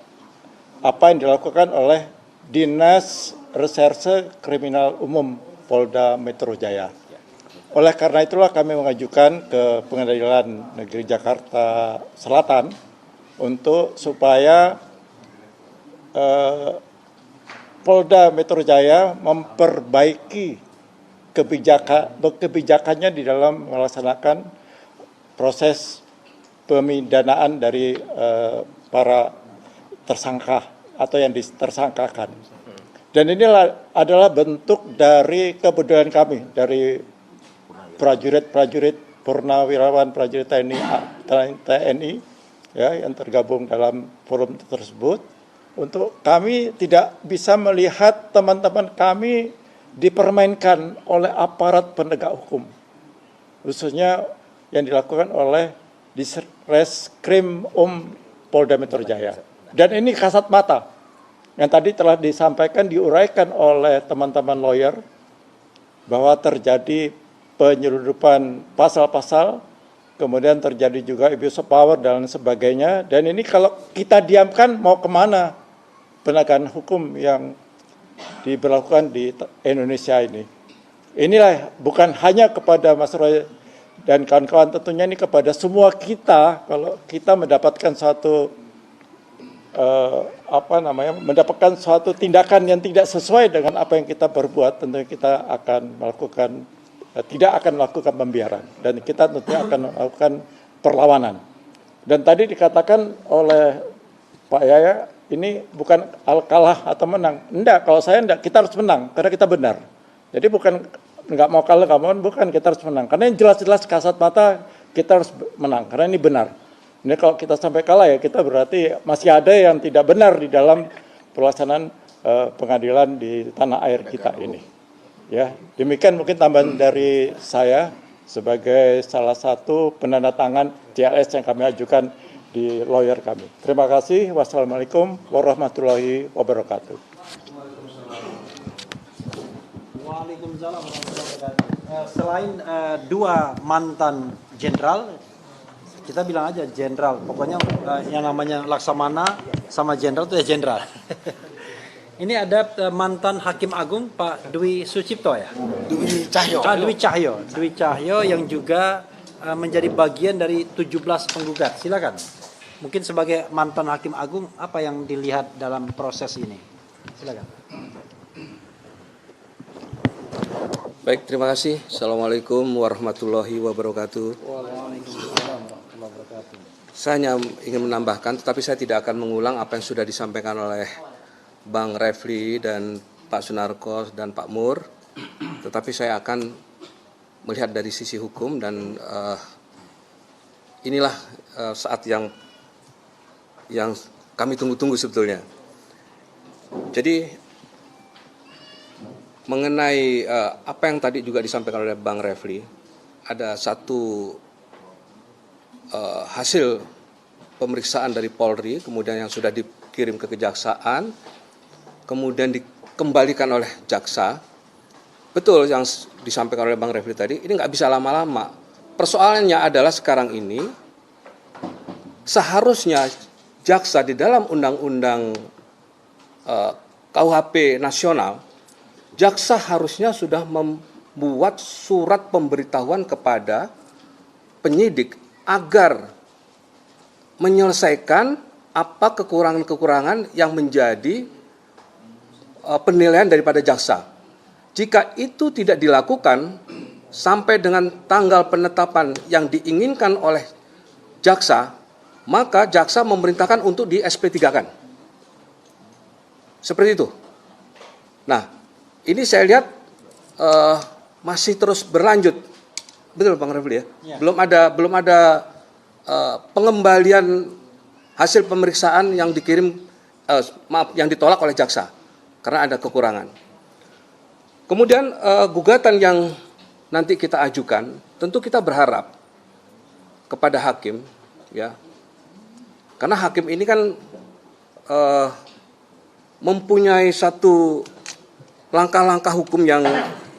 apa yang dilakukan oleh Dinas Reserse Kriminal Umum Polda Metro Jaya. Oleh karena itulah kami mengajukan ke Pengadilan Negeri Jakarta Selatan untuk supaya Polda Metro Jaya memperbaiki kebijakannya di dalam melaksanakan proses pemidanaan dari para tersangka atau yang ditersangkakan. Dan inilah adalah bentuk dari kepedulian kami, dari prajurit-prajurit purnawirawan prajurit TNI ya, yang tergabung dalam forum tersebut, untuk kami tidak bisa melihat teman-teman kami dipermainkan oleh aparat penegak hukum, khususnya yang dilakukan oleh Ditreskrim Polda Metro Jaya. Dan ini kasat mata yang tadi telah disampaikan, diuraikan oleh teman-teman lawyer, bahwa terjadi penyelundupan pasal-pasal, kemudian terjadi juga abuse of power dan sebagainya. Dan ini kalau kita diamkan mau kemana penegakan hukum yang diberlakukan di Indonesia ini. Inilah bukan hanya kepada Mas Roy dan kawan-kawan, tentunya ini kepada semua kita. Kalau kita mendapatkan suatu mendapatkan suatu tindakan yang tidak sesuai dengan apa yang kita perbuat, tentunya kita akan melakukan, tidak akan melakukan pembiaran, dan kita tentunya akan melakukan perlawanan. Dan tadi dikatakan oleh Pak Yaya, ini bukan kalah atau menang. Enggak, kalau saya enggak, kita harus menang karena kita benar. Jadi bukan enggak mau kalah, bukan, kita harus menang. Karena yang jelas-jelas kasat mata kita harus menang karena ini benar. Ini kalau kita sampai kalah ya kita berarti masih ada yang tidak benar di dalam pelaksanaan pengadilan di tanah air kita ini. Ya, demikian mungkin tambahan dari saya sebagai salah satu penandatangan CLS yang kami ajukan di lawyer kami. Terima kasih. Wassalamualaikum warahmatullahi wabarakatuh. Waalaikumsalam warahmatullahi wabarakatuh. Selain dua mantan jenderal, kita bilang aja jenderal, pokoknya yang namanya Laksamana sama jenderal itu ya jenderal. Ini ada mantan Hakim Agung Pak Dwi Sucipto ya? Dwi Cahyo. Dwi Cahyo. Dwi Cahyo yang juga menjadi bagian dari 17 penggugat. Silakan. Mungkin sebagai mantan Hakim Agung, apa yang dilihat dalam proses ini? Silakan. Baik, terima kasih. Assalamualaikum warahmatullahi wabarakatuh. Waalaikumsalam warahmatullahi wabarakatuh. Saya hanya ingin menambahkan, tetapi saya tidak akan mengulang apa yang sudah disampaikan oleh Bang Refli dan Pak Sunarko dan Pak Mur. Tetapi saya akan melihat dari sisi hukum dan inilah saat yang kami tunggu-tunggu sebetulnya. Jadi mengenai apa yang tadi juga disampaikan oleh Bang Refli, ada satu hasil pemeriksaan dari Polri, kemudian yang sudah dikirim ke kejaksaan, kemudian dikembalikan oleh jaksa. Betul yang disampaikan oleh Bang Refli tadi, ini nggak bisa lama-lama. Persoalannya adalah sekarang ini, seharusnya jaksa di dalam undang-undang KUHP nasional, jaksa harusnya sudah membuat surat pemberitahuan kepada penyidik agar menyelesaikan apa kekurangan-kekurangan yang menjadi penilaian daripada jaksa. Jika itu tidak dilakukan sampai dengan tanggal penetapan yang diinginkan oleh jaksa, maka jaksa memerintahkan untuk di SP3-kan. Seperti itu. Nah, ini saya lihat masih terus berlanjut. Betul Bang Refli ya? Ya. Belum ada pengembalian hasil pemeriksaan yang dikirim yang ditolak oleh jaksa karena ada kekurangan. Kemudian gugatan yang nanti kita ajukan, tentu kita berharap kepada hakim ya. Karena hakim ini kan mempunyai satu langkah-langkah hukum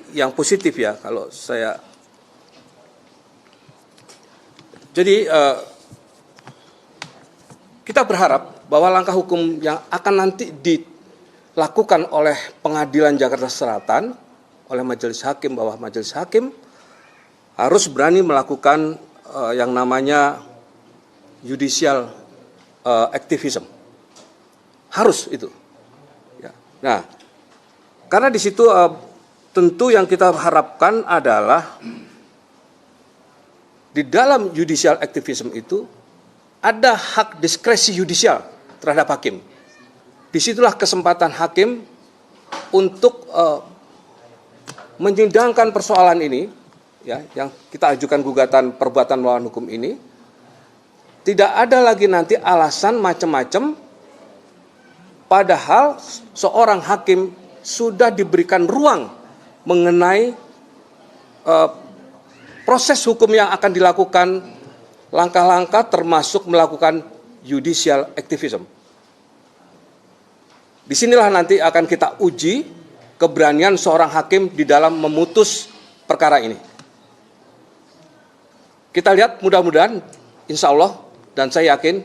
yang positif ya kalau saya. Jadi kita berharap bahwa langkah hukum yang akan nanti dilakukan oleh Pengadilan Jakarta Selatan, oleh Majelis Hakim, bahwa Majelis Hakim harus berani melakukan yang namanya judicial activism. Harus itu. Ya. Nah, karena di situ tentu yang kita harapkan adalah di dalam judicial activism itu ada hak diskresi yudisial terhadap hakim. Disitulah kesempatan hakim untuk menyidangkan persoalan ini, ya, yang kita ajukan gugatan perbuatan melawan hukum ini, tidak ada lagi nanti alasan macam-macam, padahal seorang hakim sudah diberikan ruang mengenai proses hukum yang akan dilakukan, langkah-langkah termasuk melakukan judicial activism. Disinilah nanti akan kita uji keberanian seorang hakim di dalam memutus perkara ini. Kita lihat, mudah-mudahan, insya Allah, dan saya yakin,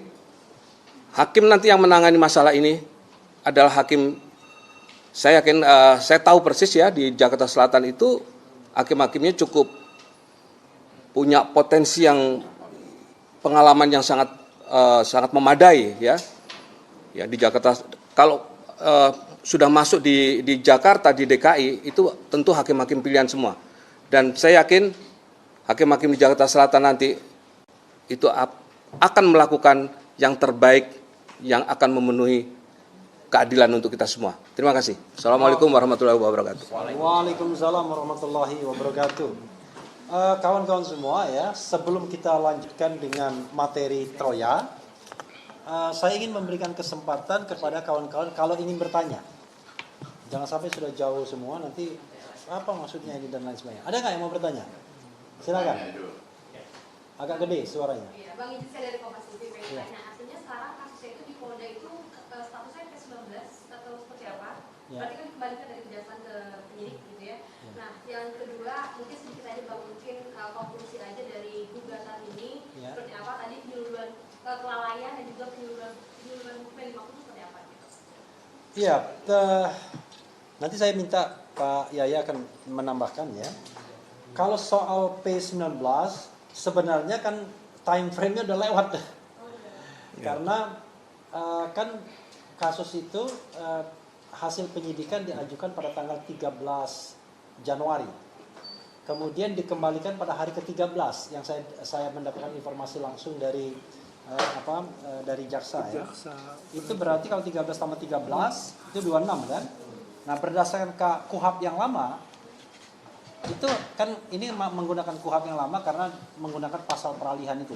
hakim nanti yang menangani masalah ini adalah hakim, saya yakin, saya tahu persis ya, di Jakarta Selatan itu, hakim-hakimnya cukup punya potensi yang, pengalaman yang sangat memadai, ya di Jakarta. Kalau sudah masuk di Jakarta, di DKI, itu tentu hakim-hakim pilihan semua. Dan saya yakin hakim-hakim di Jakarta Selatan nanti itu akan melakukan yang terbaik, yang akan memenuhi keadilan untuk kita semua. Terima kasih. Assalamualaikum warahmatullahi wabarakatuh. Waalaikumsalam warahmatullahi wabarakatuh. Kawan-kawan semua ya, sebelum kita lanjutkan dengan materi Troya, saya ingin memberikan kesempatan kepada kawan-kawan kalau ingin bertanya. Jangan sampai sudah jauh semua, nanti apa maksudnya ini dan lain sebagainya. Ada nggak yang mau bertanya? Silakan. Agak gede suaranya. Iya, Bang Idris, saya dari Kompas TV pengen tanya. Artinya sekarang kasusnya itu di Polda itu statusnya P19 atau seperti apa? Ya. Berarti kan dikembalikan dari kejaksaan ke penyidik gitu ya. Nah, yang kedua mungkin sedikit aja Bang, mungkin konklusi aja dari gugatan ini seperti apa? Tadi penyuluhan kelalaian dan juga penyuluhan hukum yang dimaksud seperti apa gitu? Iya, nanti saya minta Pak Yaya akan menambahkan ya. Kalau soal P19 sebenarnya kan time frame-nya udah lewat. Karena kan kasus itu hasil penyidikan diajukan pada tanggal 13 Januari. Kemudian dikembalikan pada hari ke-13 yang saya mendapatkan informasi langsung dari dari jaksa ya. Itu berarti kalau 13 tambah 13 itu 26 kan? Nah, berdasarkan KUHP yang lama itu kan ini menggunakan KUHP yang lama karena menggunakan pasal peralihan itu.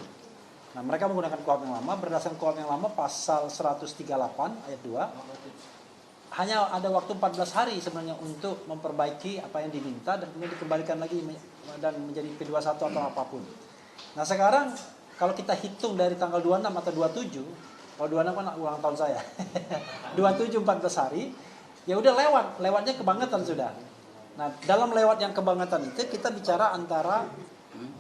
Nah, mereka menggunakan KUHP yang lama, berdasarkan KUHP yang lama pasal 138 ayat 2 hanya ada waktu 14 hari sebenarnya untuk memperbaiki apa yang diminta dan kemudian dikembalikan lagi dan menjadi P21 atau apapun. Nah, sekarang kalau kita hitung dari tanggal 26 atau 27, kalau 26 kan ulang tahun saya. 27 14 hari, ya udah lewatnya kebangetan sudah. Nah, dalam lewat yang kebangetan itu kita bicara antara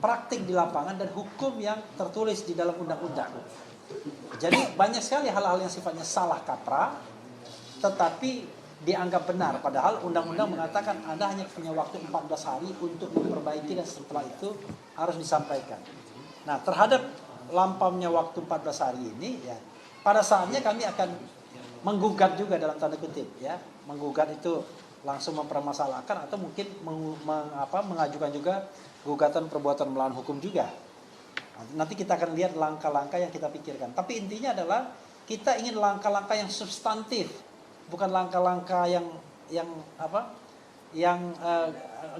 praktik di lapangan dan hukum yang tertulis di dalam undang-undang. Jadi banyak sekali hal-hal yang sifatnya salah kaprah, tetapi dianggap benar. Padahal undang-undang mengatakan Anda hanya punya waktu 14 hari untuk memperbaiki dan setelah itu harus disampaikan. Nah, terhadap lampaunya waktu 14 hari ini, ya pada saatnya kami akan menggugat juga dalam tanda kutip, ya menggugat itu langsung mempermasalahkan atau mungkin mengajukan juga gugatan perbuatan melawan hukum juga. Nanti kita akan lihat langkah-langkah yang kita pikirkan. Tapi intinya adalah kita ingin langkah-langkah yang substantif, bukan langkah-langkah yang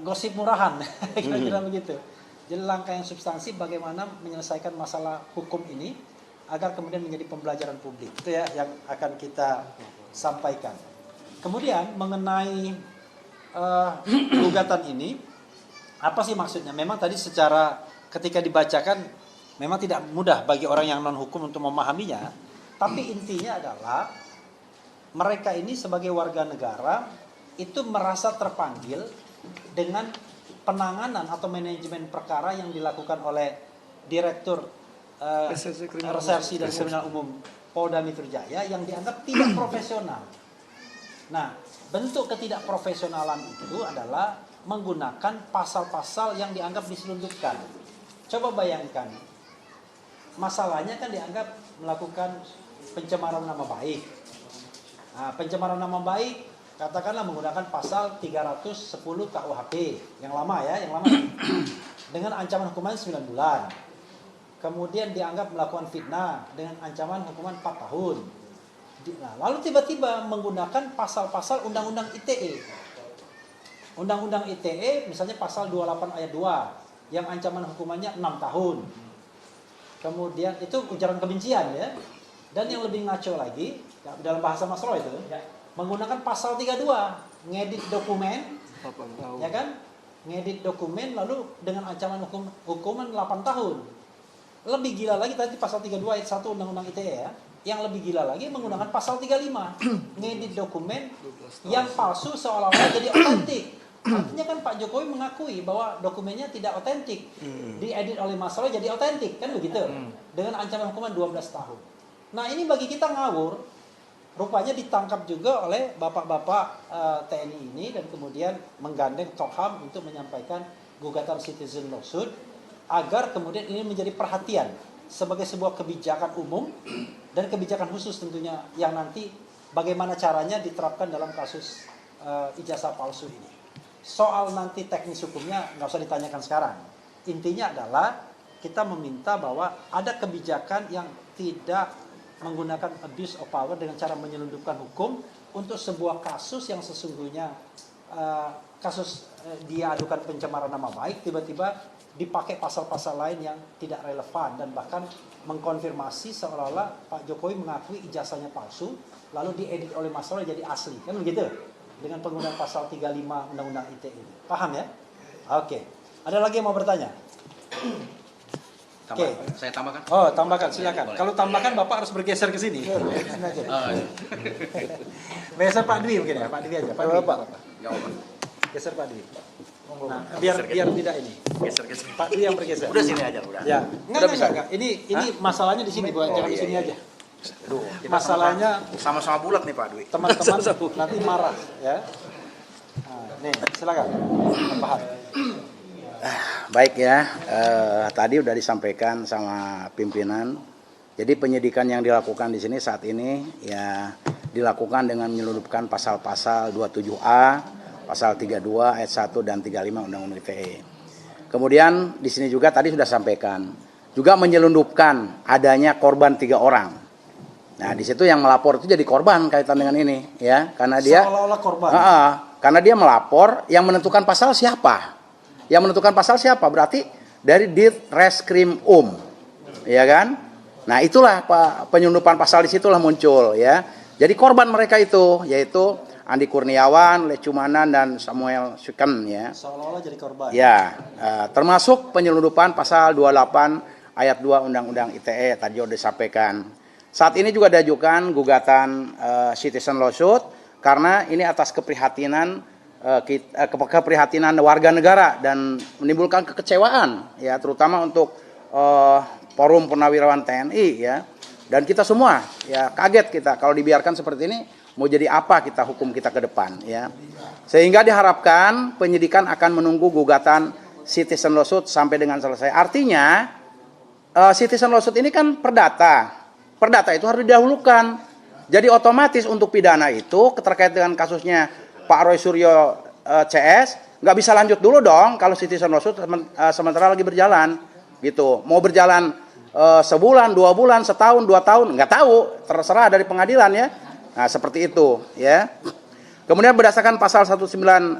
gosip murahan, kira-kira begitu. Jadi langkah yang substansi bagaimana menyelesaikan masalah hukum ini agar kemudian menjadi pembelajaran publik. Itu ya yang akan kita sampaikan. Kemudian mengenai gugatan ini, apa sih maksudnya? Memang tadi secara ketika dibacakan memang tidak mudah bagi orang yang non hukum untuk memahaminya. Tapi intinya adalah mereka ini sebagai warga negara itu merasa terpanggil dengan penanganan atau manajemen perkara yang dilakukan oleh Direktur Resersi dan Kriminal Umum Polda Metro Jaya yang dianggap tidak profesional. Nah, bentuk ketidakprofesionalan itu adalah menggunakan pasal-pasal yang dianggap diselundupkan. Coba bayangkan, masalahnya kan dianggap melakukan pencemaran nama baik. Nah, pencemaran nama baik katakanlah menggunakan pasal 310 KUHP yang lama ya, yang lama dengan ancaman hukuman 9 bulan. Kemudian dianggap melakukan fitnah dengan ancaman hukuman 4 tahun. Nah, lalu tiba-tiba menggunakan pasal-pasal Undang-Undang ITE. Undang-Undang ITE misalnya pasal 28 ayat 2 yang ancaman hukumannya 6 tahun. Kemudian itu ujaran kebencian ya. Dan yang lebih ngaco lagi dalam bahasa Mas Roy itu menggunakan pasal 32 ngedit dokumen, ya kan? Ngedit dokumen lalu dengan ancaman hukuman 8 tahun. Lebih gila lagi tadi pasal 32 ayat 1 Undang-Undang ITE ya. Yang lebih gila lagi menggunakan pasal 35 ngedit dokumen yang palsu seolah-olah jadi otentik. Artinya kan Pak Jokowi mengakui bahwa dokumennya tidak otentik, diedit oleh Mas Roy jadi otentik, kan begitu? Dengan ancaman hukuman 12 tahun. Nah ini bagi kita ngawur, rupanya ditangkap juga oleh bapak-bapak TNI ini dan kemudian menggandeng Tokham untuk menyampaikan gugatan citizen lawsuit agar kemudian ini menjadi perhatian sebagai sebuah kebijakan umum dan kebijakan khusus tentunya yang nanti bagaimana caranya diterapkan dalam kasus ijazah palsu ini. Soal nanti teknis hukumnya nggak usah ditanyakan sekarang. Intinya adalah kita meminta bahwa ada kebijakan yang tidak menggunakan abuse of power dengan cara menyelundupkan hukum untuk sebuah kasus yang sesungguhnya kasus dia adukan pencemaran nama baik tiba-tiba dipakai pasal-pasal lain yang tidak relevan dan bahkan mengkonfirmasi seolah-olah Pak Jokowi mengakui ijazahnya palsu lalu diedit oleh Mas Roy jadi asli, kan begitu? Dengan penggunaan pasal 35 Undang-Undang ITE ini. Paham ya? Oke. Ada lagi yang mau bertanya? Oke. Saya tambahkan. Oh, tambahkan, silakan. Kalau tambahkan Bapak harus bergeser ke sini. Geser Pak Dwi mungkin ya, Pak Dwi aja. Pak Dwi. Geser Pak Dwi. Nah, biar tidak ini. Geser. Pak Dwi yang bergeser. Udah sini aja udah. Ya. Enggak. Ini masalahnya di sini, bukan jangan di sini aja. Masalahnya Sama-sama bulat nih Pak Dwi. teman-teman nanti marah ya. Nah, nih, silakan. Paham. Baik ya, tadi udah disampaikan sama pimpinan. Jadi penyidikan yang dilakukan di sini saat ini ya dilakukan dengan menyelundupkan pasal-pasal 27A, pasal 32 ayat 1 dan 35 Undang-Undang ITE. Kemudian di sini juga tadi sudah sampaikan juga menyelundupkan adanya korban 3 orang. Nah di situ yang melapor itu jadi korban kaitan dengan ini ya, karena dia seolah-olah korban. Karena dia melapor, yang menentukan pasal siapa? Yang menentukan pasal siapa? Berarti dari Ditreskrim ya kan? Nah itulah penyelundupan pasal di situlah muncul ya. Jadi korban mereka itu yaitu Andi Kurniawan, Lecumanan dan Samuel Syuken ya. Seolah-olah jadi korban. Ya, termasuk penyelundupan pasal 28 ayat 2 Undang-Undang ITE tadi sudah disampaikan. Saat ini juga diajukan gugatan citizen lawsuit karena ini atas keprihatinan warga negara dan menimbulkan kekecewaan ya terutama untuk Forum Purnawirawan TNI ya. Dan kita semua ya kaget kita kalau dibiarkan seperti ini mau jadi apa kita hukum kita ke depan ya. Sehingga diharapkan penyidikan akan menunggu gugatan citizen lawsuit sampai dengan selesai. Artinya citizen lawsuit ini kan perdata. Perdata itu harus didahulukan. Jadi otomatis untuk pidana itu terkait dengan kasusnya Pak Roy Suryo CS nggak bisa lanjut dulu dong kalau citizen lawsuit sementara lagi berjalan gitu. Mau berjalan sebulan, 2 bulan, setahun, 2 tahun nggak tahu, terserah dari pengadilan ya. Nah seperti itu ya. Kemudian berdasarkan pasal 139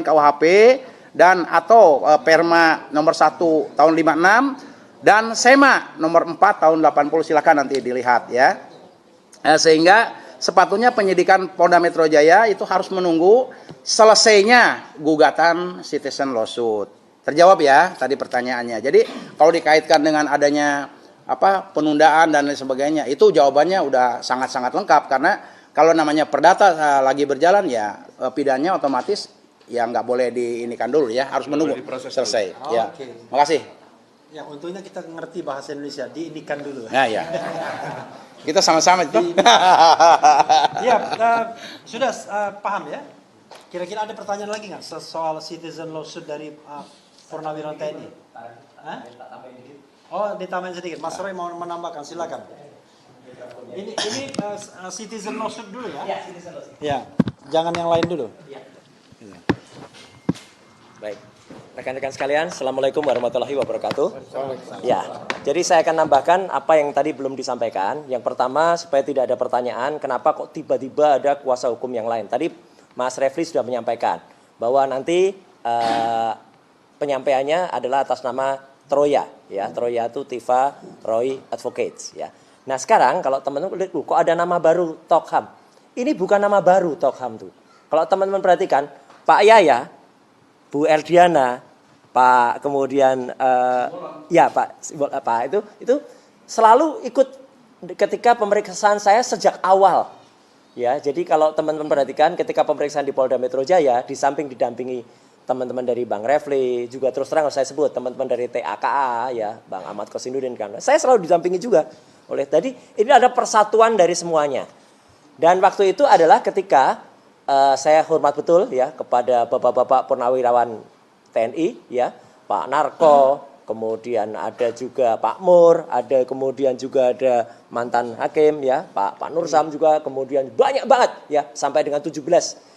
KUHP dan atau Perma nomor 1 tahun 56 dan SEMA nomor 4 tahun 80 silakan nanti dilihat ya. Sehingga sepatutnya penyidikan Polda Metro Jaya itu harus menunggu selesainya gugatan citizen lawsuit. Terjawab ya tadi pertanyaannya. Jadi kalau dikaitkan dengan adanya penundaan dan lain sebagainya itu jawabannya udah sangat-sangat lengkap karena kalau namanya perdata lagi berjalan ya pidananya otomatis ya nggak boleh diinikan dulu ya, harus menunggu selesai. Oh, ya. okay. Makasih. Ya untungnya kita ngerti bahasa Indonesia, diinikan dulu. Nah, ya. Kita sama-sama itu. Ya, sudah paham ya. Kira-kira ada pertanyaan lagi nggak soal citizen lawsuit dari Purnawirawan TNI? Oh, ditambahin sedikit. Mas Roy mau menambahkan, silakan. Ini citizen lawsuit dulu ya? Ya, citizen lawsuit. Ya, jangan yang lain dulu. Ya. Baik. Rekan-rekan sekalian, Assalamualaikum warahmatullahi wabarakatuh. Ya, jadi saya akan nambahkan apa yang tadi belum disampaikan. Yang pertama, supaya tidak ada pertanyaan, kenapa kok tiba-tiba ada kuasa hukum yang lain. Tadi Mas Refli sudah menyampaikan bahwa nanti penyampaiannya adalah atas nama Troya. Ya, Troya itu Tifa Roy Advocates. Ya. Nah sekarang kalau teman-teman lihat, kok ada nama baru Tokham. Ini bukan nama baru Tokham tuh. Kalau teman-teman perhatikan, Pak Yaya, Bu Erdiana, Pak kemudian ya Pak itu selalu ikut ketika pemeriksaan saya sejak awal. Ya, jadi kalau teman-teman perhatikan ketika pemeriksaan di Polda Metro Jaya, di samping didampingi teman-teman dari Bang Refli, juga terus terang saya sebut teman-teman dari TAKA ya, Bang Ahmad Kosinudin kan. Saya selalu didampingi juga oleh tadi ini ada persatuan dari semuanya. Dan waktu itu adalah ketika saya hormat betul ya kepada Bapak-bapak Purnawirawan TNI ya, Pak Narko, kemudian ada juga Pak Mur, ada kemudian juga ada mantan hakim ya, Pak Nursam juga, kemudian banyak banget ya sampai dengan 17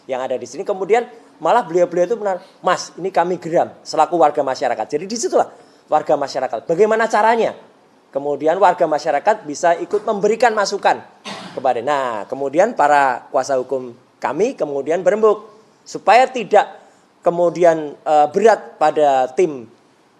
yang ada di sini. Kemudian malah beliau-beliau itu benar, Mas, ini kami geram selaku warga masyarakat. Jadi disitulah warga masyarakat. Bagaimana caranya? Kemudian warga masyarakat bisa ikut memberikan masukan kepada. Nah, kemudian para kuasa hukum kami kemudian berembuk supaya tidak kemudian berat pada tim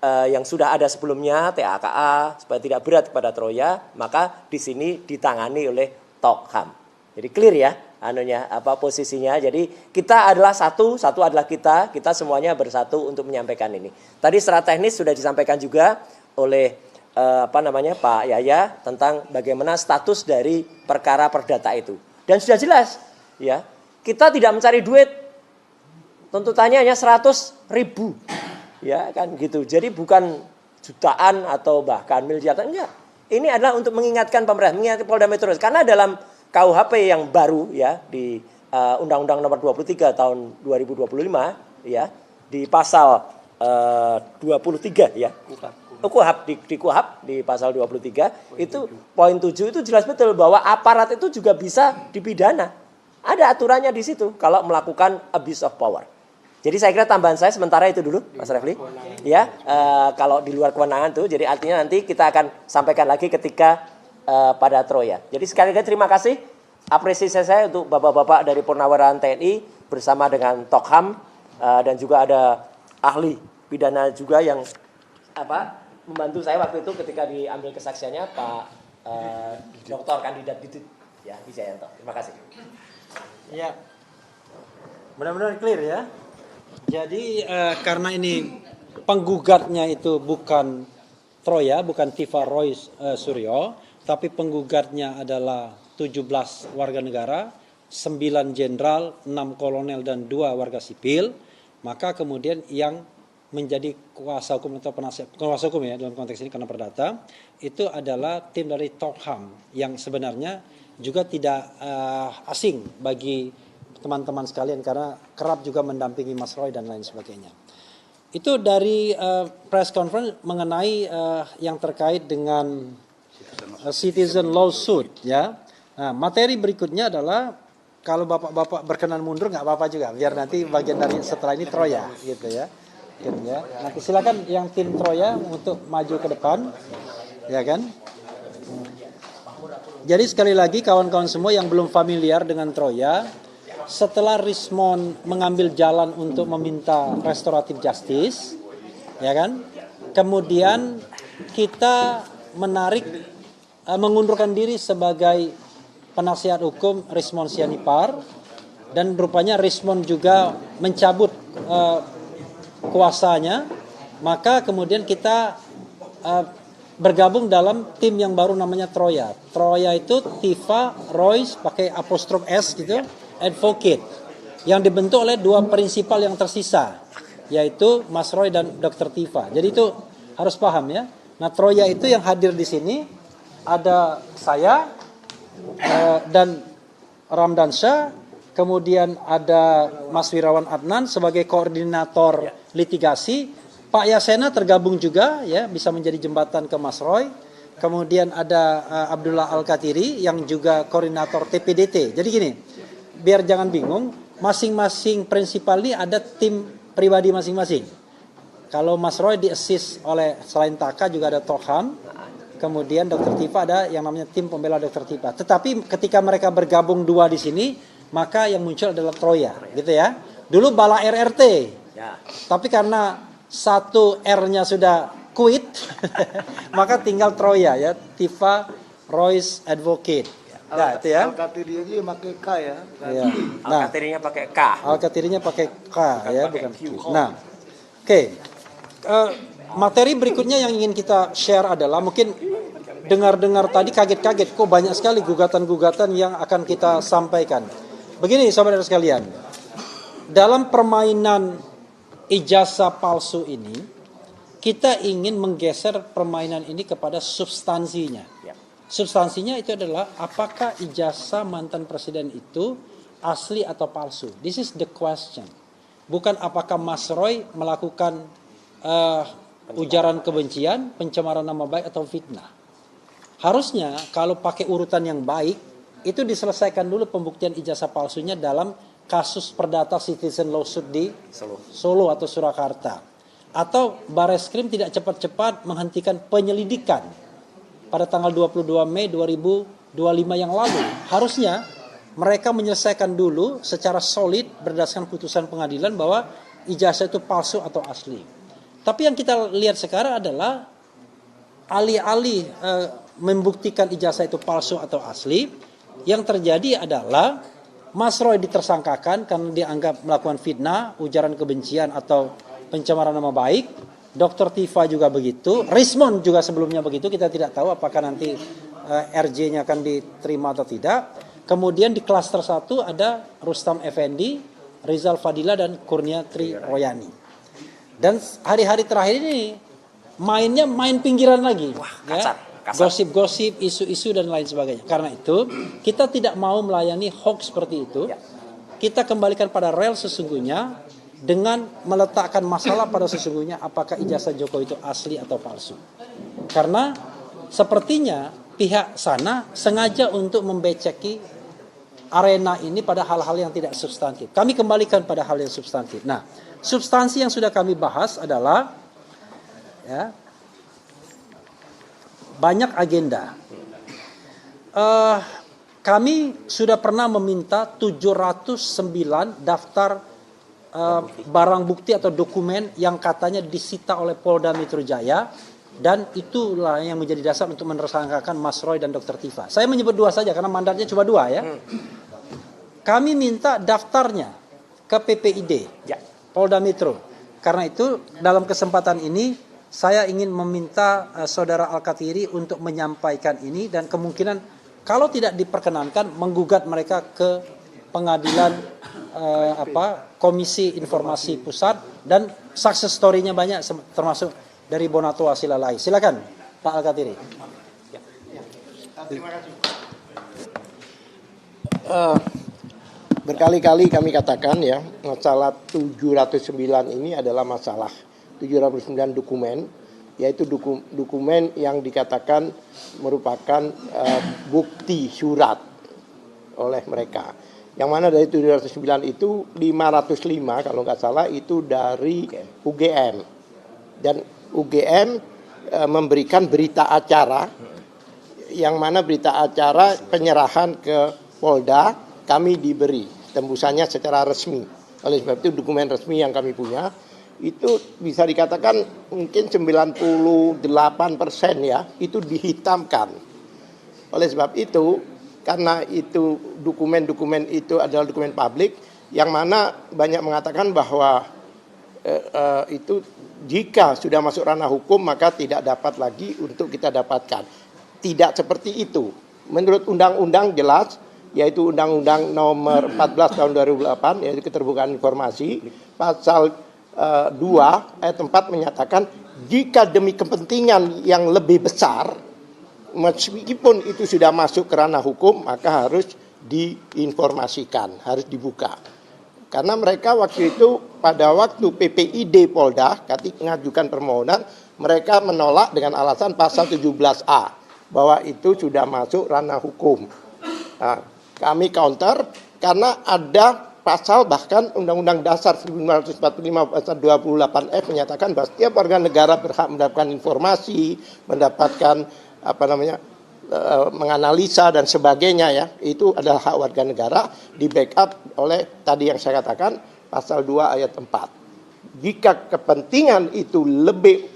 yang sudah ada sebelumnya TAKA, supaya tidak berat kepada Troya, maka di sini ditangani oleh Tokham. Jadi clear ya anunya apa posisinya. Jadi kita adalah satu adalah kita semuanya bersatu untuk menyampaikan ini. Tadi secara teknis sudah disampaikan juga oleh Pak Yaya tentang bagaimana status dari perkara perdata itu. Dan sudah jelas ya. Kita tidak mencari duit, tuntutannya hanya 100.000, ya kan gitu. Jadi bukan jutaan atau bahkan miliaran, enggak. Ini adalah untuk mengingatkan pemerintah, mengingatkan Polda Metro. Karena dalam KUHP yang baru ya di Undang-Undang Nomor 23 tahun 2025 ya di pasal 23 ya. KUHP di KUHP di pasal 23 itu poin 7 itu jelas betul bahwa aparat itu juga bisa dipidana. Ada aturannya di situ kalau melakukan abuse of power. Jadi saya kira tambahan saya sementara itu dulu, Mas Refli. Ya, kalau di luar kewenangan tuh, jadi artinya nanti kita akan sampaikan lagi ketika pada Troya. Jadi sekali lagi terima kasih, apresiasi saya untuk bapak-bapak dari Purnawirawan TNI bersama dengan Tokham dan juga ada ahli pidana juga yang membantu saya waktu itu ketika diambil kesaksiannya Pak Dr. Kandidat Didit ya Wijayanto. Terima kasih. Ya, benar-benar clear ya. Jadi karena ini penggugatnya itu bukan Troya, bukan Tifa Roy Suryo, tapi penggugatnya adalah 17 warga negara, 9 jenderal, 6 kolonel dan 2 warga sipil, maka kemudian yang menjadi kuasa hukum atau penasihat kuasa hukum ya dalam konteks ini karena perdata itu adalah tim dari Tokham yang sebenarnya juga tidak asing bagi teman-teman sekalian karena kerap juga mendampingi Mas Roy dan lain sebagainya. Itu dari press conference mengenai yang terkait dengan citizen lawsuit ya. Nah, materi berikutnya adalah kalau bapak-bapak berkenan mundur nggak apa-apa juga biar nanti bagian dari setelah ini Troya gitu ya. Nanti silakan yang tim Troya untuk maju ke depan ya kan. Jadi sekali lagi kawan-kawan semua yang belum familiar dengan Troya, setelah Rismond mengambil jalan untuk meminta restoratif justice, ya kan? Kemudian kita mengundurkan diri sebagai penasihat hukum Rismond Sianipar dan rupanya Rismond juga mencabut kuasanya, maka kemudian kita bergabung dalam tim yang baru namanya Troya. Troya itu Tifa Royce pakai apostrof S gitu, advocate. Yang dibentuk oleh 2 prinsipal yang tersisa, yaitu Mas Roy dan Dr. Tifa. Jadi itu harus paham ya. Nah, Troya itu yang hadir di sini ada saya dan Ramdan Shah, kemudian ada Mas Wirawan Adnan sebagai koordinator litigasi. Pak Yasena tergabung juga ya bisa menjadi jembatan ke Mas Roy. Kemudian ada Abdullah Al-Katiri yang juga koordinator TPDT. Jadi gini, biar jangan bingung, masing-masing prinsipal ini ada tim pribadi masing-masing. Kalau Mas Roy di-assist oleh selain Taka juga ada Tokham, kemudian Dr. Tifa ada yang namanya tim pembela Dr. Tifa. Tetapi ketika mereka bergabung dua di sini, maka yang muncul adalah Troya, gitu ya. Dulu Bala RRT, Ya. tapi karena satu R-nya sudah quit, maka tinggal Troya ya, Tifa Royce Advocate. Nah, itu ya. Al-Katiri aja pakai K ya. Ya. Nah, Al-Katirinya pakai K. Al-Katirinya pakai K ya, pakai bukan Q. Q. Nah, oke. Materi berikutnya yang ingin kita share adalah mungkin dengar-dengar tadi kaget-kaget kok banyak sekali gugatan-gugatan yang akan kita sampaikan. Begini saudara sekalian, dalam permainan ijazah palsu ini, kita ingin menggeser permainan ini kepada substansinya. Ya. Substansinya itu adalah apakah ijazah mantan presiden itu asli atau palsu. This is the question. Bukan apakah Mas Roy melakukan ujaran kebencian, pencemaran nama baik atau fitnah. Harusnya kalau pakai urutan yang baik, itu diselesaikan dulu pembuktian ijazah palsunya dalam kasus perdata citizen lawsuit di Solo atau Surakarta. Atau Bareskrim tidak cepat-cepat menghentikan penyelidikan pada tanggal 22 Mei 2025 yang lalu. Harusnya mereka menyelesaikan dulu secara solid berdasarkan putusan pengadilan bahwa ijazah itu palsu atau asli. Tapi yang kita lihat sekarang adalah alih-alih membuktikan ijazah itu palsu atau asli, yang terjadi adalah Mas Roy ditersangkakan karena dianggap melakukan fitnah, ujaran kebencian atau pencemaran nama baik. Dr. Tifa juga begitu, Rismond juga sebelumnya begitu. Kita tidak tahu apakah nanti RJ-nya akan diterima atau tidak. Kemudian di klaster 1 ada Rustam Effendi, Rizal Fadila dan Kurnia Tri Royani. Dan hari-hari terakhir ini mainnya main pinggiran lagi. Wah, ya. kasar. Gosip-gosip, isu-isu dan lain sebagainya. Karena itu kita tidak mau melayani hoax seperti itu. Ya. Kita kembalikan pada rel sesungguhnya dengan meletakkan masalah pada sesungguhnya apakah ijazah Jokowi itu asli atau palsu. Karena sepertinya pihak sana sengaja untuk membeceki arena ini pada hal-hal yang tidak substantif. Kami kembalikan pada hal yang substantif. Nah, substansi yang sudah kami bahas adalah ya, banyak agenda. Kami sudah pernah meminta 709 daftar barang bukti atau dokumen yang katanya disita oleh Polda Metro Jaya, dan itulah yang menjadi dasar untuk menersangkakan Mas Roy dan Dr. Tifa. Saya menyebut dua saja karena mandatnya cuma dua ya. Kami minta daftarnya ke PPID, Ya. Polda Metro. Karena itu dalam kesempatan ini saya ingin meminta saudara Al-Katiri untuk menyampaikan ini, dan kemungkinan kalau tidak diperkenankan menggugat mereka ke pengadilan Komisi Informasi Pusat, dan success story-nya banyak termasuk dari Bonato Asilalai. Silakan Pak Al-Katiri. Terima kasih. Berkali-kali kami katakan ya, masalah 709 ini adalah masalah 709 dokumen, yaitu dokumen yang dikatakan merupakan bukti surat oleh mereka. Yang mana dari 709 itu 505 kalau nggak salah itu dari UGM. Dan UGM memberikan berita acara, yang mana berita acara penyerahan ke Polda kami diberi tembusannya secara resmi. Oleh sebab itu dokumen resmi yang kami punya itu bisa dikatakan mungkin 98% ya itu dihitamkan. Oleh sebab itu, karena itu dokumen-dokumen itu adalah dokumen publik, yang mana banyak mengatakan bahwa itu jika sudah masuk ranah hukum maka tidak dapat lagi untuk kita dapatkan. Tidak seperti itu. Menurut undang-undang jelas, yaitu Undang-Undang Nomor 14 Tahun 2008, yaitu keterbukaan informasi, pasal 2 ayat 4 menyatakan jika demi kepentingan yang lebih besar, meskipun itu sudah masuk ke ranah hukum, maka harus diinformasikan, harus dibuka. Karena mereka waktu itu pada waktu PPID Polda ketika mengajukan permohonan, mereka menolak dengan alasan pasal 17A bahwa itu sudah masuk ranah hukum. Nah, kami counter karena ada pasal bahkan Undang-Undang Dasar 1945 pasal 28F menyatakan bahwa setiap warga negara berhak mendapatkan informasi, mendapatkan menganalisa dan sebagainya ya. Itu adalah hak warga negara, di backup oleh tadi yang saya katakan pasal 2 ayat 4. Jika kepentingan itu lebih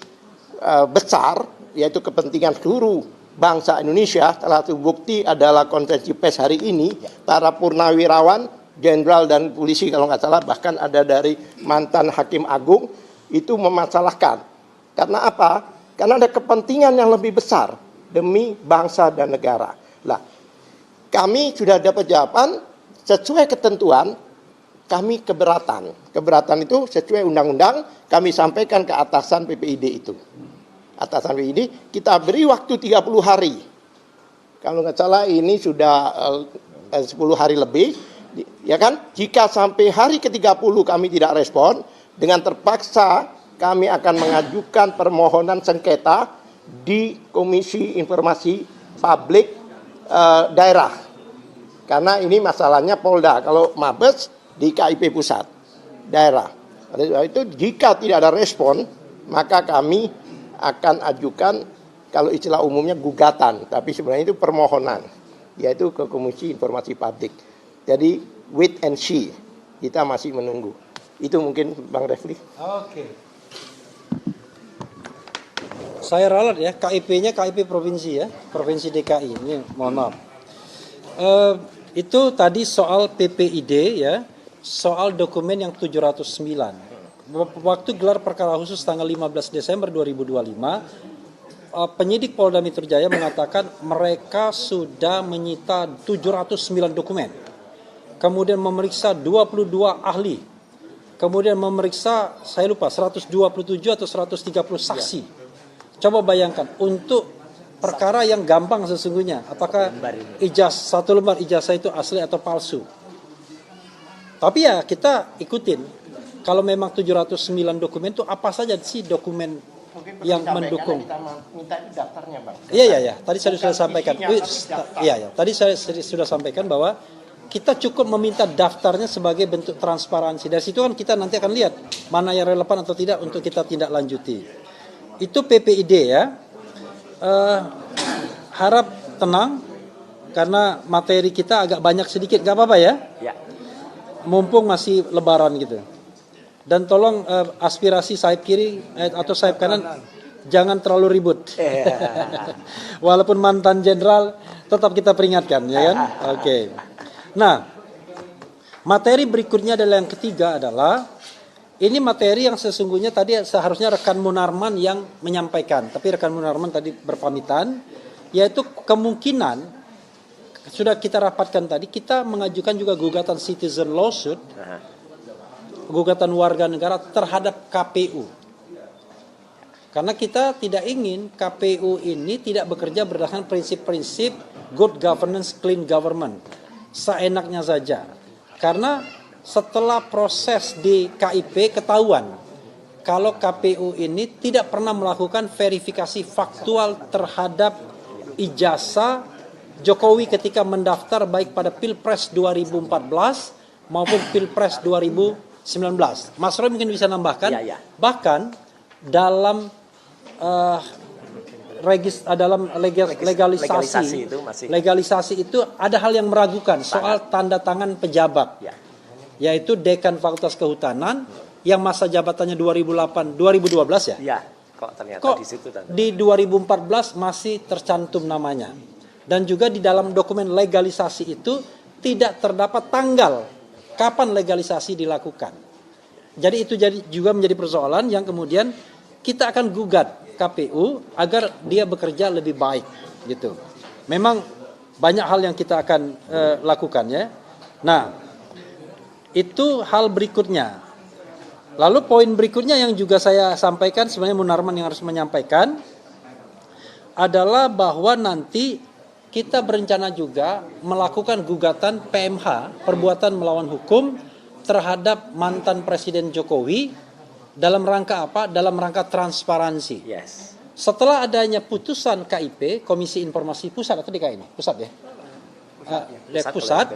besar, yaitu kepentingan seluruh bangsa Indonesia, salah satu bukti adalah konferensi pers hari ini, para purnawirawan, jenderal dan polisi kalau nggak salah, bahkan ada dari mantan hakim agung, itu memasalahkan. Karena apa? Karena ada kepentingan yang lebih besar demi bangsa dan negara. Nah, kami sudah dapat jawaban sesuai ketentuan, kami keberatan. Keberatan itu sesuai undang-undang, kami sampaikan ke atasan PPID itu. Atasan PPID, kita beri waktu 30 hari. Kalau nggak salah ini sudah 10 hari lebih, ya kan? Jika sampai hari ke-30 kami tidak respon, dengan terpaksa kami akan mengajukan permohonan sengketa di Komisi Informasi Publik Daerah. Karena ini masalahnya Polda, kalau Mabes di KIP Pusat Daerah. Itu jika tidak ada respon, maka kami akan ajukan, kalau istilah umumnya gugatan, tapi sebenarnya itu permohonan, yaitu ke Komisi Informasi Publik. Jadi wait and see, kita masih menunggu. Itu mungkin Bang Refli. Oke. Saya ralat ya, KIP-nya KIP provinsi ya, Provinsi DKI. Ini mohon maaf. Itu tadi soal PPID ya, soal dokumen yang 709. Waktu gelar perkara khusus tanggal 15 Desember 2025, penyidik Polda Metro Jaya mengatakan mereka sudah menyita 709 dokumen. Kemudian memeriksa 22 ahli. Kemudian memeriksa, saya lupa, 127 atau 130 saksi. Coba bayangkan, untuk perkara yang gampang sesungguhnya, apakah satu lembar ijazah itu asli atau palsu. Tapi ya kita ikutin. Kalau memang 709 dokumen itu apa saja sih dokumen yang mendukung? Kita minta daftarnya, Bang. Iya. Tadi saya sudah sampaikan. Iya. Tadi saya sudah sampaikan bahwa kita cukup meminta daftarnya sebagai bentuk transparansi. Dari situ kan kita nanti akan lihat mana yang relevan atau tidak untuk kita tindak lanjuti. Itu PPID ya. Harap tenang karena materi kita agak banyak sedikit, nggak apa-apa ya? Ya. Mumpung masih lebaran gitu. Dan tolong aspirasi sayap kiri atau sayap kanan jangan terlalu ribut. Walaupun mantan jenderal tetap kita peringatkan, ya kan? Oke. Nah, materi berikutnya adalah yang ketiga adalah ini materi yang sesungguhnya tadi seharusnya rekan Munarman yang menyampaikan, tapi rekan Munarman tadi berpamitan, yaitu kemungkinan sudah kita rapatkan tadi, kita mengajukan juga gugatan citizen lawsuit, gugatan warga negara terhadap KPU. Karena kita tidak ingin KPU ini tidak bekerja berdasarkan prinsip-prinsip good governance, clean government. Seenaknya saja. Karena setelah proses di KIP ketahuan kalau KPU ini tidak pernah melakukan verifikasi faktual terhadap ijazah Jokowi ketika mendaftar baik pada Pilpres 2014 maupun Pilpres 2019. Mas Roy mungkin bisa nambahkan, bahkan dalam legalisasi itu ada hal yang meragukan soal tanda tangan pejabat, yaitu Dekan Fakultas Kehutanan yang masa jabatannya 2012 ya? Iya, kok ternyata kok di situ di 2014 masih tercantum namanya. Dan juga di dalam dokumen legalisasi itu tidak terdapat tanggal kapan legalisasi dilakukan. Jadi itu juga menjadi persoalan yang kemudian kita akan gugat KPU agar dia bekerja lebih baik gitu. Memang banyak hal yang kita akan lakukan ya. Nah, itu hal berikutnya. Lalu poin berikutnya yang juga saya sampaikan, sebenarnya Munarman yang harus menyampaikan adalah bahwa nanti kita berencana juga melakukan gugatan PMH, perbuatan melawan hukum, terhadap mantan Presiden Jokowi dalam rangka apa? Dalam rangka transparansi. Yes. Setelah adanya putusan KIP, Komisi Informasi Pusat atau DKI ini? Pusat ya? Pusat.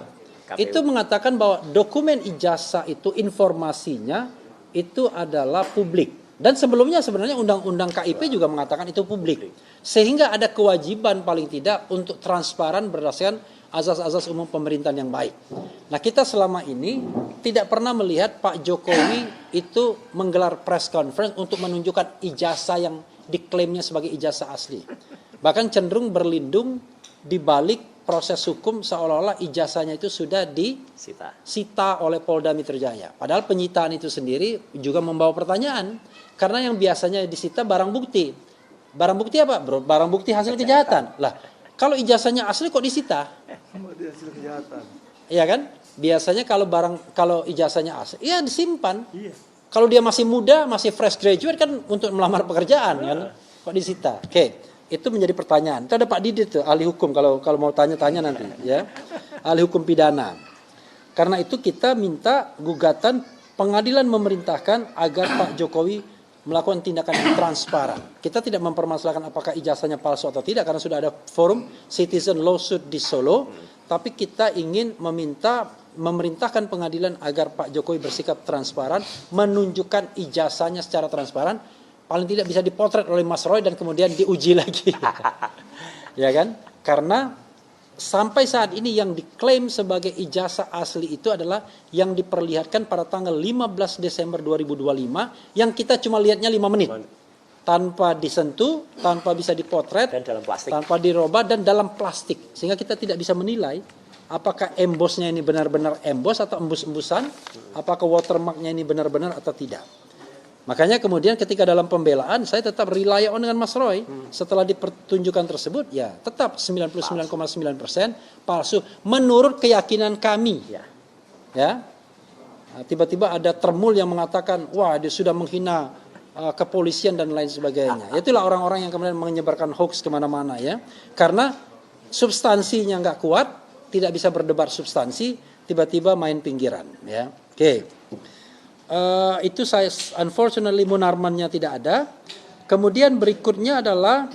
itu mengatakan bahwa dokumen ijazah itu informasinya itu adalah publik. Dan sebelumnya sebenarnya undang-undang KIP juga mengatakan itu publik. Sehingga ada kewajiban paling tidak untuk transparan berdasarkan azas-azas umum pemerintahan yang baik. Nah, kita selama ini tidak pernah melihat Pak Jokowi itu menggelar press conference untuk menunjukkan ijazah yang diklaimnya sebagai ijazah asli. Bahkan cenderung berlindung di balik proses hukum seolah-olah ijazahnya itu sudah disita oleh Polda Metro Jaya. Padahal penyitaan itu sendiri juga membawa pertanyaan. Karena yang biasanya disita barang bukti. Barang bukti apa? Barang bukti hasil kejahatan. Lah, kalau ijazahnya asli kok disita? Iya kan? Biasanya kalau ijazahnya asli, ya disimpan. Kalau dia masih muda, masih fresh graduate kan untuk melamar pekerjaan kan, kok disita? Oke. Itu menjadi pertanyaan. Itu ada Pak Didit tuh, ahli hukum kalau mau tanya-tanya nanti ya. Ahli hukum pidana. Karena itu kita minta gugatan pengadilan memerintahkan agar Pak Jokowi melakukan tindakan yang transparan. Kita tidak mempermasalahkan apakah ijazahnya palsu atau tidak karena sudah ada forum Citizen Lawsuit di Solo, tapi kita ingin memerintahkan pengadilan agar Pak Jokowi bersikap transparan, menunjukkan ijazahnya secara transparan. Paling tidak bisa dipotret oleh Mas Roy dan kemudian diuji lagi. Ya kan? Karena sampai saat ini yang diklaim sebagai ijazah asli itu adalah yang diperlihatkan pada tanggal 15 Desember 2025 yang kita cuma lihatnya 5 menit. Tanpa disentuh, tanpa bisa dipotret, dan dalam plastik. Tanpa dirobah dan dalam plastik. Sehingga kita tidak bisa menilai apakah embossnya ini benar-benar emboss atau embus-embusan, apakah watermarknya ini benar-benar atau tidak. Makanya kemudian ketika dalam pembelaan saya tetap rely on dengan Mas Roy. Setelah dipertunjukkan tersebut ya tetap 99,9% palsu menurut keyakinan kami. Ya. Nah, tiba-tiba ada termul yang mengatakan wah dia sudah menghina kepolisian dan lain sebagainya. Itulah orang-orang yang kemudian menyebarkan hoax kemana-mana ya. Karena substansinya nggak kuat, tidak bisa berdebat substansi, tiba-tiba main pinggiran ya. Oke. Itu saya unfortunately Munarmannya tidak ada. Kemudian berikutnya adalah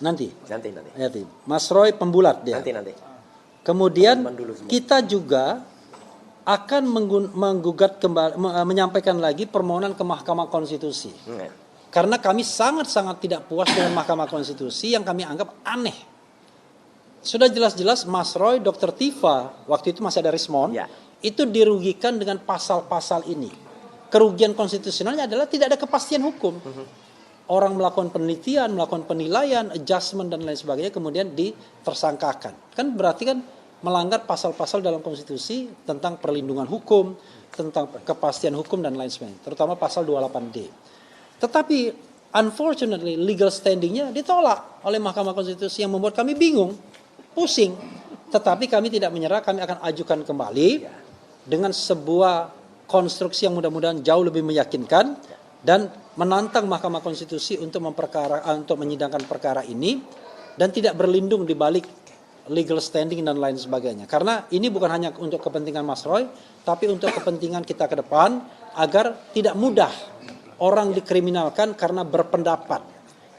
nanti. Mas Roy pembulat dia. Nanti. Kemudian kita juga akan menggugat kembali, menyampaikan lagi permohonan ke Mahkamah Konstitusi. Karena kami sangat-sangat tidak puas dengan Mahkamah Konstitusi yang kami anggap aneh. Sudah jelas-jelas Mas Roy, Dr. Tifa, waktu itu masih ada Rismond. Itu dirugikan dengan pasal-pasal ini. Kerugian konstitusionalnya adalah tidak ada kepastian hukum. Orang melakukan penelitian, melakukan penilaian, adjustment dan lain sebagainya kemudian ditersangkakan. Kan berarti kan melanggar pasal-pasal dalam konstitusi tentang perlindungan hukum, tentang kepastian hukum dan lain sebagainya. Terutama pasal 28D. Tetapi unfortunately legal standingnya ditolak oleh Mahkamah Konstitusi yang membuat kami bingung, pusing. Tetapi kami tidak menyerah, kami akan ajukan kembali dengan sebuah konstruksi yang mudah-mudahan jauh lebih meyakinkan dan menantang Mahkamah Konstitusi untuk menyidangkan perkara ini dan tidak berlindung di balik legal standing dan lain sebagainya. Karena ini bukan hanya untuk kepentingan Mas Roy, tapi untuk kepentingan kita ke depan agar tidak mudah orang dikriminalkan karena berpendapat.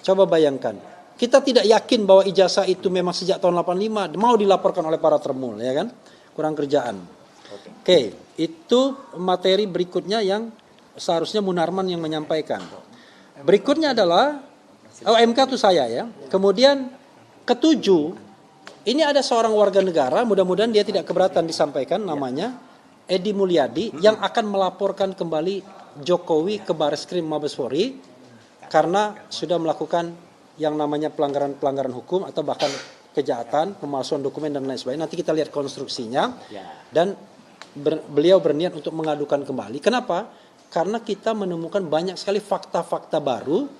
Coba bayangkan, kita tidak yakin bahwa ijazah itu memang sejak tahun 85 mau dilaporkan oleh para termul, ya kan? Kurang kerjaan. Oke, itu materi berikutnya yang seharusnya Munarman yang menyampaikan. Berikutnya adalah MK itu saya ya. Kemudian ketujuh, ini ada seorang warga negara, mudah-mudahan dia tidak keberatan disampaikan namanya Edi Mulyadi yang akan melaporkan kembali Jokowi ke Bareskrim Mabespori karena sudah melakukan yang namanya pelanggaran hukum atau bahkan kejahatan, pemalsuan dokumen dan lain sebagainya. Nanti kita lihat konstruksinya. Dan beliau berniat untuk mengadukan kembali. Kenapa? Karena kita menemukan banyak sekali fakta-fakta baru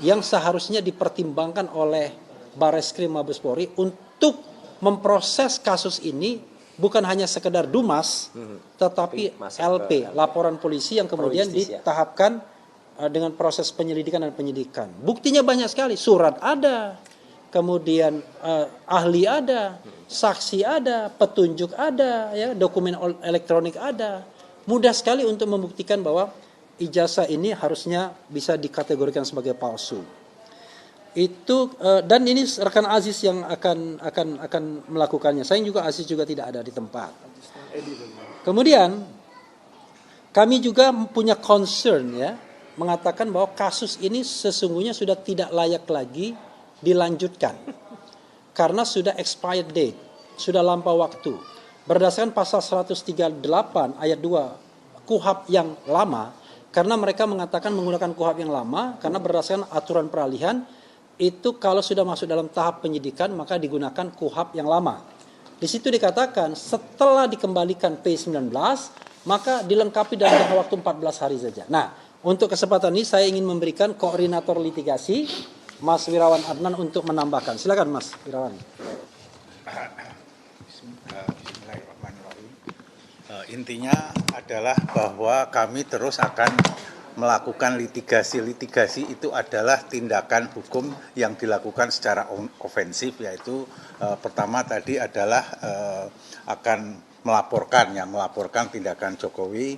yang seharusnya dipertimbangkan oleh Bareskrim Mabespori untuk memproses kasus ini bukan hanya sekedar dumas, tetapi LP, laporan polisi yang kemudian ditahapkan dengan proses penyelidikan dan penyidikan. Buktinya banyak sekali, surat ada, kemudian ahli ada, saksi ada, petunjuk ada, ya, dokumen elektronik ada. Mudah sekali untuk membuktikan bahwa ijazah ini harusnya bisa dikategorikan sebagai palsu. itu dan ini rekan Aziz yang akan melakukannya. Saya juga Aziz juga tidak ada di tempat. Kemudian kami juga punya concern ya, mengatakan bahwa kasus ini sesungguhnya sudah tidak layak lagi dilanjutkan karena sudah expired date, sudah lampau waktu. Berdasarkan pasal 138 ayat 2 KUHP yang lama, karena mereka mengatakan menggunakan KUHP yang lama karena berdasarkan aturan peralihan itu kalau sudah masuk dalam tahap penyidikan maka digunakan KUHP yang lama. Di situ dikatakan setelah dikembalikan P19 maka dilengkapi dalam jangka waktu 14 hari saja. Nah, untuk kesempatan ini saya ingin memberikan koordinator litigasi Mas Wirawan Adnan untuk menambahkan. Silakan Mas Wirawan. Bismillahirrahmanirrahim. Intinya adalah bahwa kami terus akan melakukan litigasi. Litigasi itu adalah tindakan hukum yang dilakukan secara ofensif, yaitu pertama tadi adalah akan melaporkan tindakan Jokowi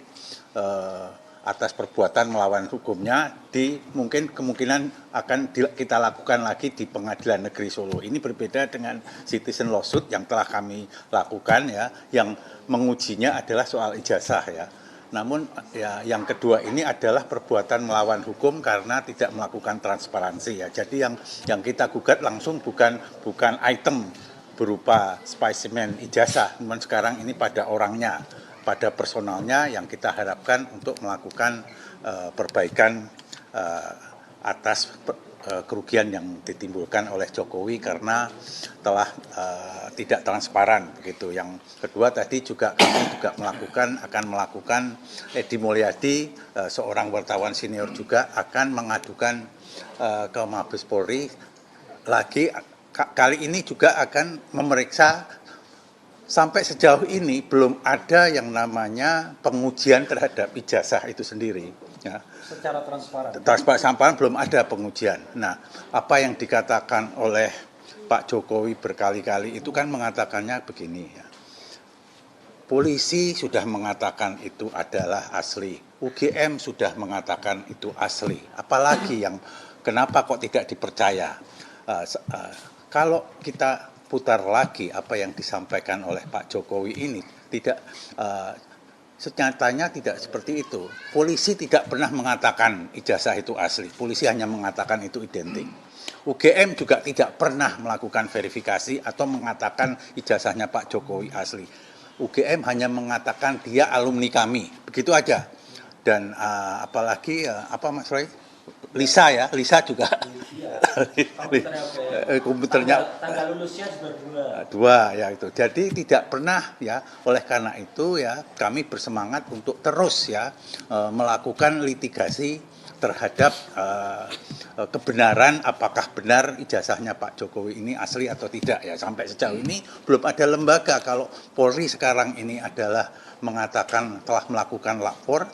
atas perbuatan melawan hukumnya mungkin kemungkinan akan kita lakukan lagi di Pengadilan Negeri Solo. Ini berbeda dengan citizen lawsuit yang telah kami lakukan ya, yang mengujinya adalah soal ijazah ya. Namun ya yang kedua ini adalah perbuatan melawan hukum karena tidak melakukan transparansi ya. Jadi yang kita gugat langsung bukan item berupa spesimen ijazah, namun sekarang ini pada orangnya, pada personalnya yang kita harapkan untuk melakukan perbaikan atas kerugian yang ditimbulkan oleh Jokowi karena telah tidak transparan begitu. Yang kedua tadi juga kami juga akan melakukan Edi Mulyadi, seorang wartawan senior juga akan mengadukan ke Mabes Polri lagi. Kali ini juga akan memeriksa. Sampai sejauh ini belum ada yang namanya pengujian terhadap ijazah itu sendiri. Ya. Secara transparan. Transparan belum ada pengujian. Nah, apa yang dikatakan oleh Pak Jokowi berkali-kali itu kan mengatakannya begini. Ya. Polisi sudah mengatakan itu adalah asli. UGM sudah mengatakan itu asli. Apalagi yang kenapa kok tidak dipercaya? Kalau kita putar lagi apa yang disampaikan oleh Pak Jokowi ini tidak senyatanya tidak seperti itu. Polisi tidak pernah mengatakan ijazah itu asli. Polisi hanya mengatakan itu identik. UGM juga tidak pernah melakukan verifikasi atau mengatakan ijazahnya Pak Jokowi asli. UGM hanya mengatakan dia alumni kami. Begitu aja. Dan apalagi apa Mas Roy? Lisa juga komputernya tanggal lulusnya dua ya itu. Jadi tidak pernah ya, oleh karena itu ya kami bersemangat untuk terus ya melakukan litigasi terhadap kebenaran apakah benar ijazahnya Pak Jokowi ini asli atau tidak ya. Sampai sejauh ini belum ada lembaga. Kalau Polri sekarang ini adalah mengatakan telah melakukan lapor,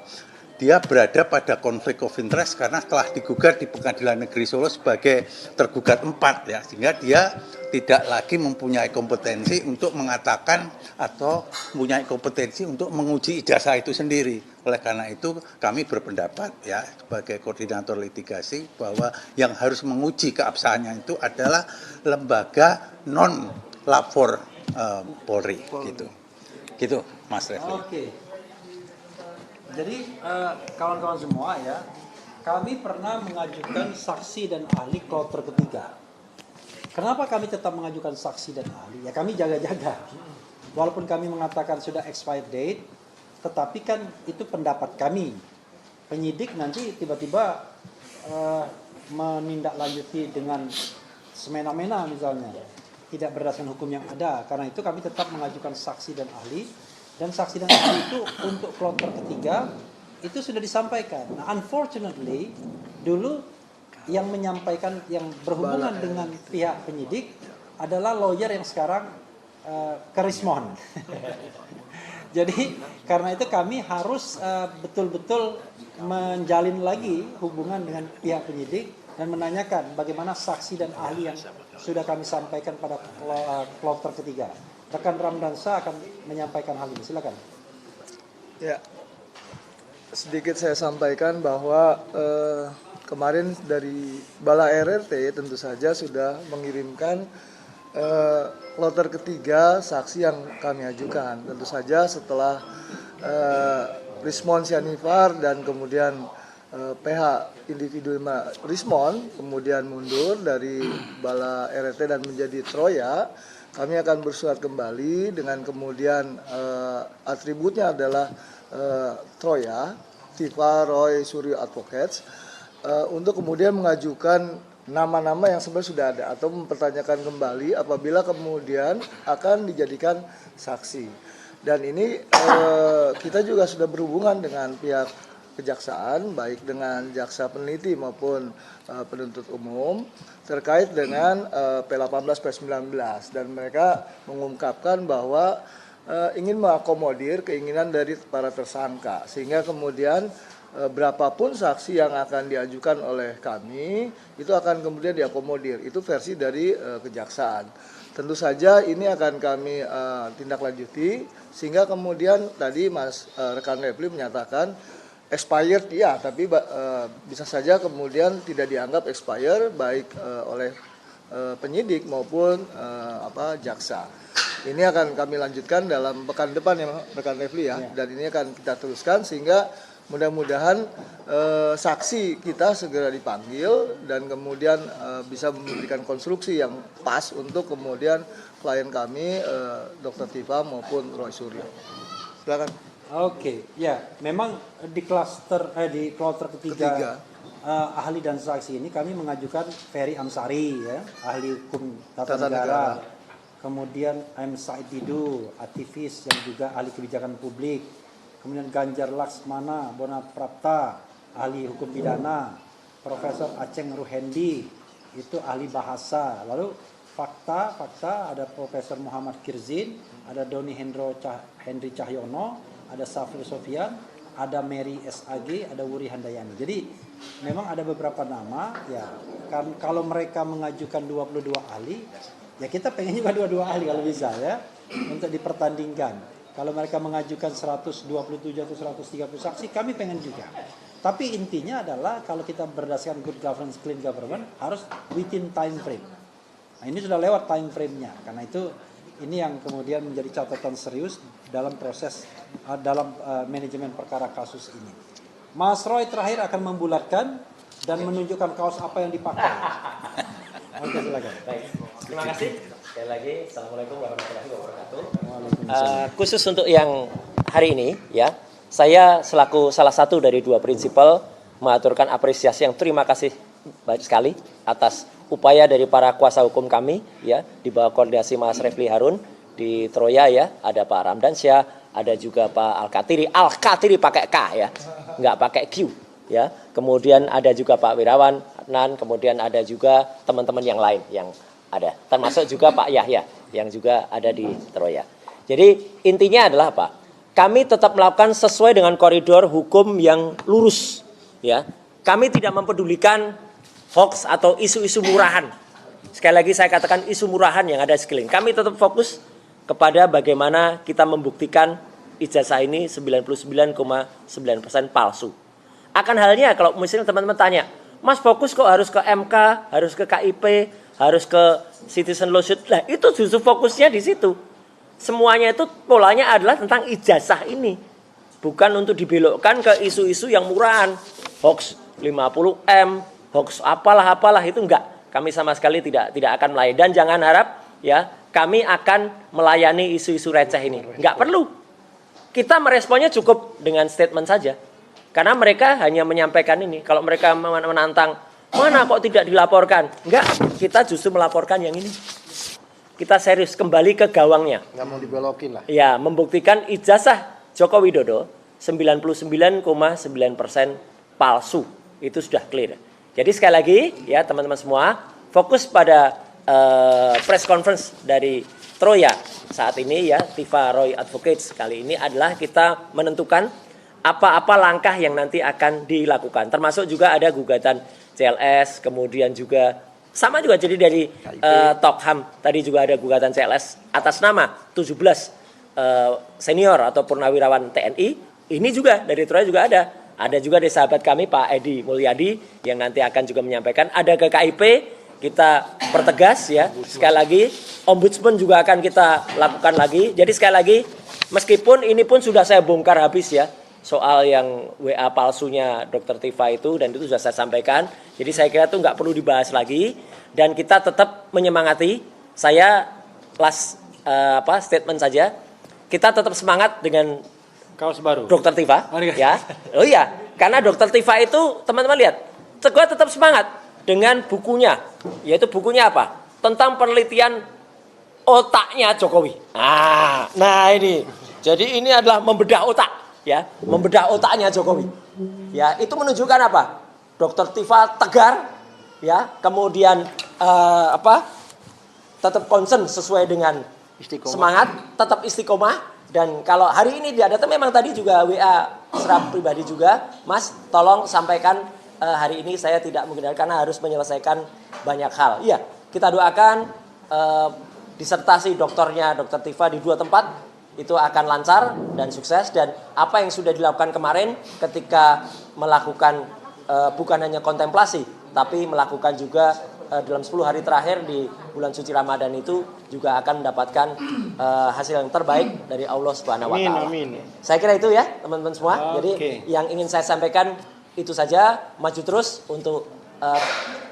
dia berada pada konflik of interest karena telah digugat di Pengadilan Negeri Solo sebagai tergugat 4 ya, sehingga dia tidak lagi mempunyai kompetensi untuk mengatakan atau mempunyai kompetensi untuk menguji ijazah itu sendiri. Oleh karena itu kami berpendapat ya sebagai koordinator litigasi bahwa yang harus menguji keabsahannya itu adalah lembaga non lapor Polri gitu Mas Refli. Oke. Jadi kawan-kawan semua ya, kami pernah mengajukan saksi dan ahli kloter ketiga. Kenapa kami tetap mengajukan saksi dan ahli? Ya kami jaga-jaga. Walaupun kami mengatakan sudah expired date, tetapi kan itu pendapat kami. Penyidik nanti tiba-tiba menindaklanjuti dengan semena-mena misalnya, tidak berdasarkan hukum yang ada. Karena itu kami tetap mengajukan saksi dan ahli. Dan saksi dan ahli itu untuk kloter ketiga itu sudah disampaikan. Nah, unfortunately dulu yang menyampaikan yang berhubungan dengan pihak penyidik adalah lawyer yang sekarang ke Rismon. Jadi karena itu kami harus betul-betul menjalin lagi hubungan dengan pihak penyidik dan menanyakan bagaimana saksi dan ahli yang sudah kami sampaikan pada kloter ketiga. Rekan Ramdansa akan menyampaikan hal ini, silakan. Ya, sedikit saya sampaikan bahwa kemarin dari Bala RRT tentu saja sudah mengirimkan kloter ketiga saksi yang kami ajukan. Tentu saja setelah Rismon Sianifar dan kemudian PH individu Rismon kemudian mundur dari Bala RRT dan menjadi Troya, kami akan bersurat kembali dengan kemudian atributnya adalah Troya, Tifa Roy Suryo Advocates, untuk kemudian mengajukan nama-nama yang sebenarnya sudah ada atau mempertanyakan kembali apabila kemudian akan dijadikan saksi. Dan ini kita juga sudah berhubungan dengan pihak kejaksaan, baik dengan jaksa peneliti maupun penuntut umum terkait dengan P18 P19, dan mereka mengungkapkan bahwa ingin mengakomodir keinginan dari para tersangka sehingga kemudian berapapun saksi yang akan diajukan oleh kami itu akan kemudian diakomodir. Itu versi dari kejaksaan. Tentu saja ini akan kami tindak lanjuti sehingga kemudian tadi Mas rekan Refli menyatakan expired ya, tapi bisa saja kemudian tidak dianggap expired baik oleh penyidik maupun jaksa. Ini akan kami lanjutkan dalam pekan depan ya rekan Refli ya, dan ini akan kita teruskan sehingga mudah-mudahan saksi kita segera dipanggil dan kemudian bisa memberikan konstruksi yang pas untuk kemudian klien kami Dr. Tifa maupun Roy Suryo. Silakan. Oke, ya memang di kloter ketiga ahli dan saksi ini kami mengajukan Ferry Amsari ya, ahli hukum tata negara. Kemudian M. Said Didu, aktivis yang juga ahli kebijakan publik. Kemudian Ganjar Laksmana Bonaprapta, ahli hukum pidana. Profesor Aceng Ruhendi, itu ahli bahasa. Lalu fakta ada Profesor Muhammad Kirzin, ada Doni Henry Cahyono, ada Safri Sofian, ada Mary SAG, ada Wuri Handayani. Jadi memang ada beberapa nama ya, kan kalau mereka mengajukan 22 ahli, ya kita pengen juga 22 ahli kalau bisa ya untuk dipertandingkan. Kalau mereka mengajukan 127 atau 130 saksi, kami pengen juga. Tapi intinya adalah kalau kita berdasarkan good governance, clean government harus within time frame. Nah, ini sudah lewat time frame-nya. Karena itu ini yang kemudian menjadi catatan serius dalam proses dalam manajemen perkara kasus ini. Mas Roy terakhir akan membulatkan dan menunjukkan kaos apa yang dipakai. Oke, silakan. Baik. Terima kasih. Sekali lagi, Assalamualaikum warahmatullahi wabarakatuh. Khusus untuk yang hari ini, ya, saya selaku salah satu dari dua prinsipal mengaturkan apresiasi yang terima kasih banyak sekali atas upaya dari para kuasa hukum kami, ya, di bawah koordinasi Mas Refli Harun di Troya ya, ada Pak Ramdansyah, ada juga Pak Al-Katiri pakai K ya, nggak pakai Q ya. Kemudian ada juga Pak Wirawan Nan, kemudian ada juga teman-teman yang lain yang ada, termasuk juga Pak Yahya yang juga ada di Troya. Jadi intinya adalah apa? Kami tetap melakukan sesuai dengan koridor hukum yang lurus ya. Kami tidak mempedulikan hoax atau isu-isu murahan. Sekali lagi saya katakan isu murahan yang ada sekeliling. Kami tetap fokus kepada bagaimana kita membuktikan ijazah ini 99,9% palsu. Akan halnya kalau misalnya teman-teman tanya, Mas fokus kok harus ke MK, harus ke KIP, harus ke citizen lawsuit. Lah itu justru fokusnya di situ. Semuanya itu polanya adalah tentang ijazah ini. Bukan untuk dibelokkan ke isu-isu yang murahan. Hoax 50M, hoax apalah itu enggak. Kami sama sekali tidak akan melayani, dan jangan harap ya kami akan melayani isu-isu receh ini. Enggak perlu. Kita meresponnya cukup dengan statement saja. Karena mereka hanya menyampaikan ini. Kalau mereka menantang, mana kok tidak dilaporkan? Enggak, kita justru melaporkan yang ini. Kita serius kembali ke gawangnya. Nggak mau dibelokin lah. Ya, membuktikan ijazah Joko Widodo 99,9% palsu. Itu sudah clear. Jadi sekali lagi ya teman-teman semua, fokus pada press conference dari Troya saat ini ya, Tifa Roy Advocates kali ini adalah kita menentukan apa-apa langkah yang nanti akan dilakukan. Termasuk juga ada gugatan CLS, kemudian juga sama juga jadi dari Tokham tadi juga ada gugatan CLS atas nama 17 senior atau purnawirawan TNI. Ini juga dari Troya juga ada Ada juga dari sahabat kami Pak Edi Mulyadi yang nanti akan juga menyampaikan. Ada ke KIP, kita pertegas ya. Sekali lagi, Ombudsman juga akan kita lakukan lagi. Jadi sekali lagi, meskipun ini pun sudah saya bongkar habis ya, soal yang WA palsunya Dr. Tifa itu, dan itu sudah saya sampaikan. Jadi saya kira itu nggak perlu dibahas lagi, dan kita tetap menyemangati. Saya statement saja. Kita tetap semangat dengan Kaos baru. Dr. Tifa, ya. Oh iya, karena Dr. Tifa itu teman-teman lihat, juga tetap semangat dengan bukunya, yaitu bukunya apa? Tentang penelitian otaknya Jokowi. Nah ini, jadi ini adalah membedah otak, ya, membedah otaknya Jokowi. Ya, itu menunjukkan apa? Dr. Tifa tegar, ya, kemudian tetap concern sesuai dengan semangat, tetap istiqomah. Dan kalau hari ini dia datang, memang tadi juga WA secara pribadi juga, Mas tolong sampaikan hari ini saya tidak mungkin karena harus menyelesaikan banyak hal. Iya, kita doakan disertasi doktornya Dr. Tifa di 2 tempat itu akan lancar dan sukses. Dan apa yang sudah dilakukan kemarin ketika melakukan bukan hanya kontemplasi, tapi melakukan juga dalam 10 hari terakhir di bulan suci Ramadan itu juga akan mendapatkan hasil yang terbaik dari Allah Subhanahu wa taala. Saya kira itu ya, teman-teman semua. Jadi yang ingin saya sampaikan itu saja, maju terus untuk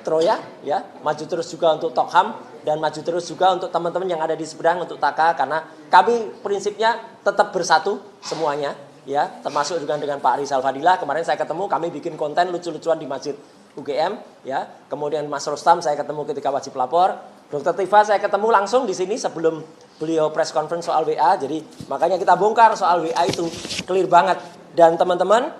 Troya ya, maju terus juga untuk Tokham, dan maju terus juga untuk teman-teman yang ada di Sumedang untuk Taka, karena kami prinsipnya tetap bersatu semuanya ya, termasuk juga dengan Pak Rizal Fadilah. Kemarin saya ketemu, kami bikin konten lucu-lucuan di Masjid UGM ya. Kemudian Mas Rustam saya ketemu ketika wajib lapor. Dr. Tifa saya ketemu langsung di sini sebelum beliau press conference soal WA. Jadi makanya kita bongkar soal WA itu clear banget. Dan teman-teman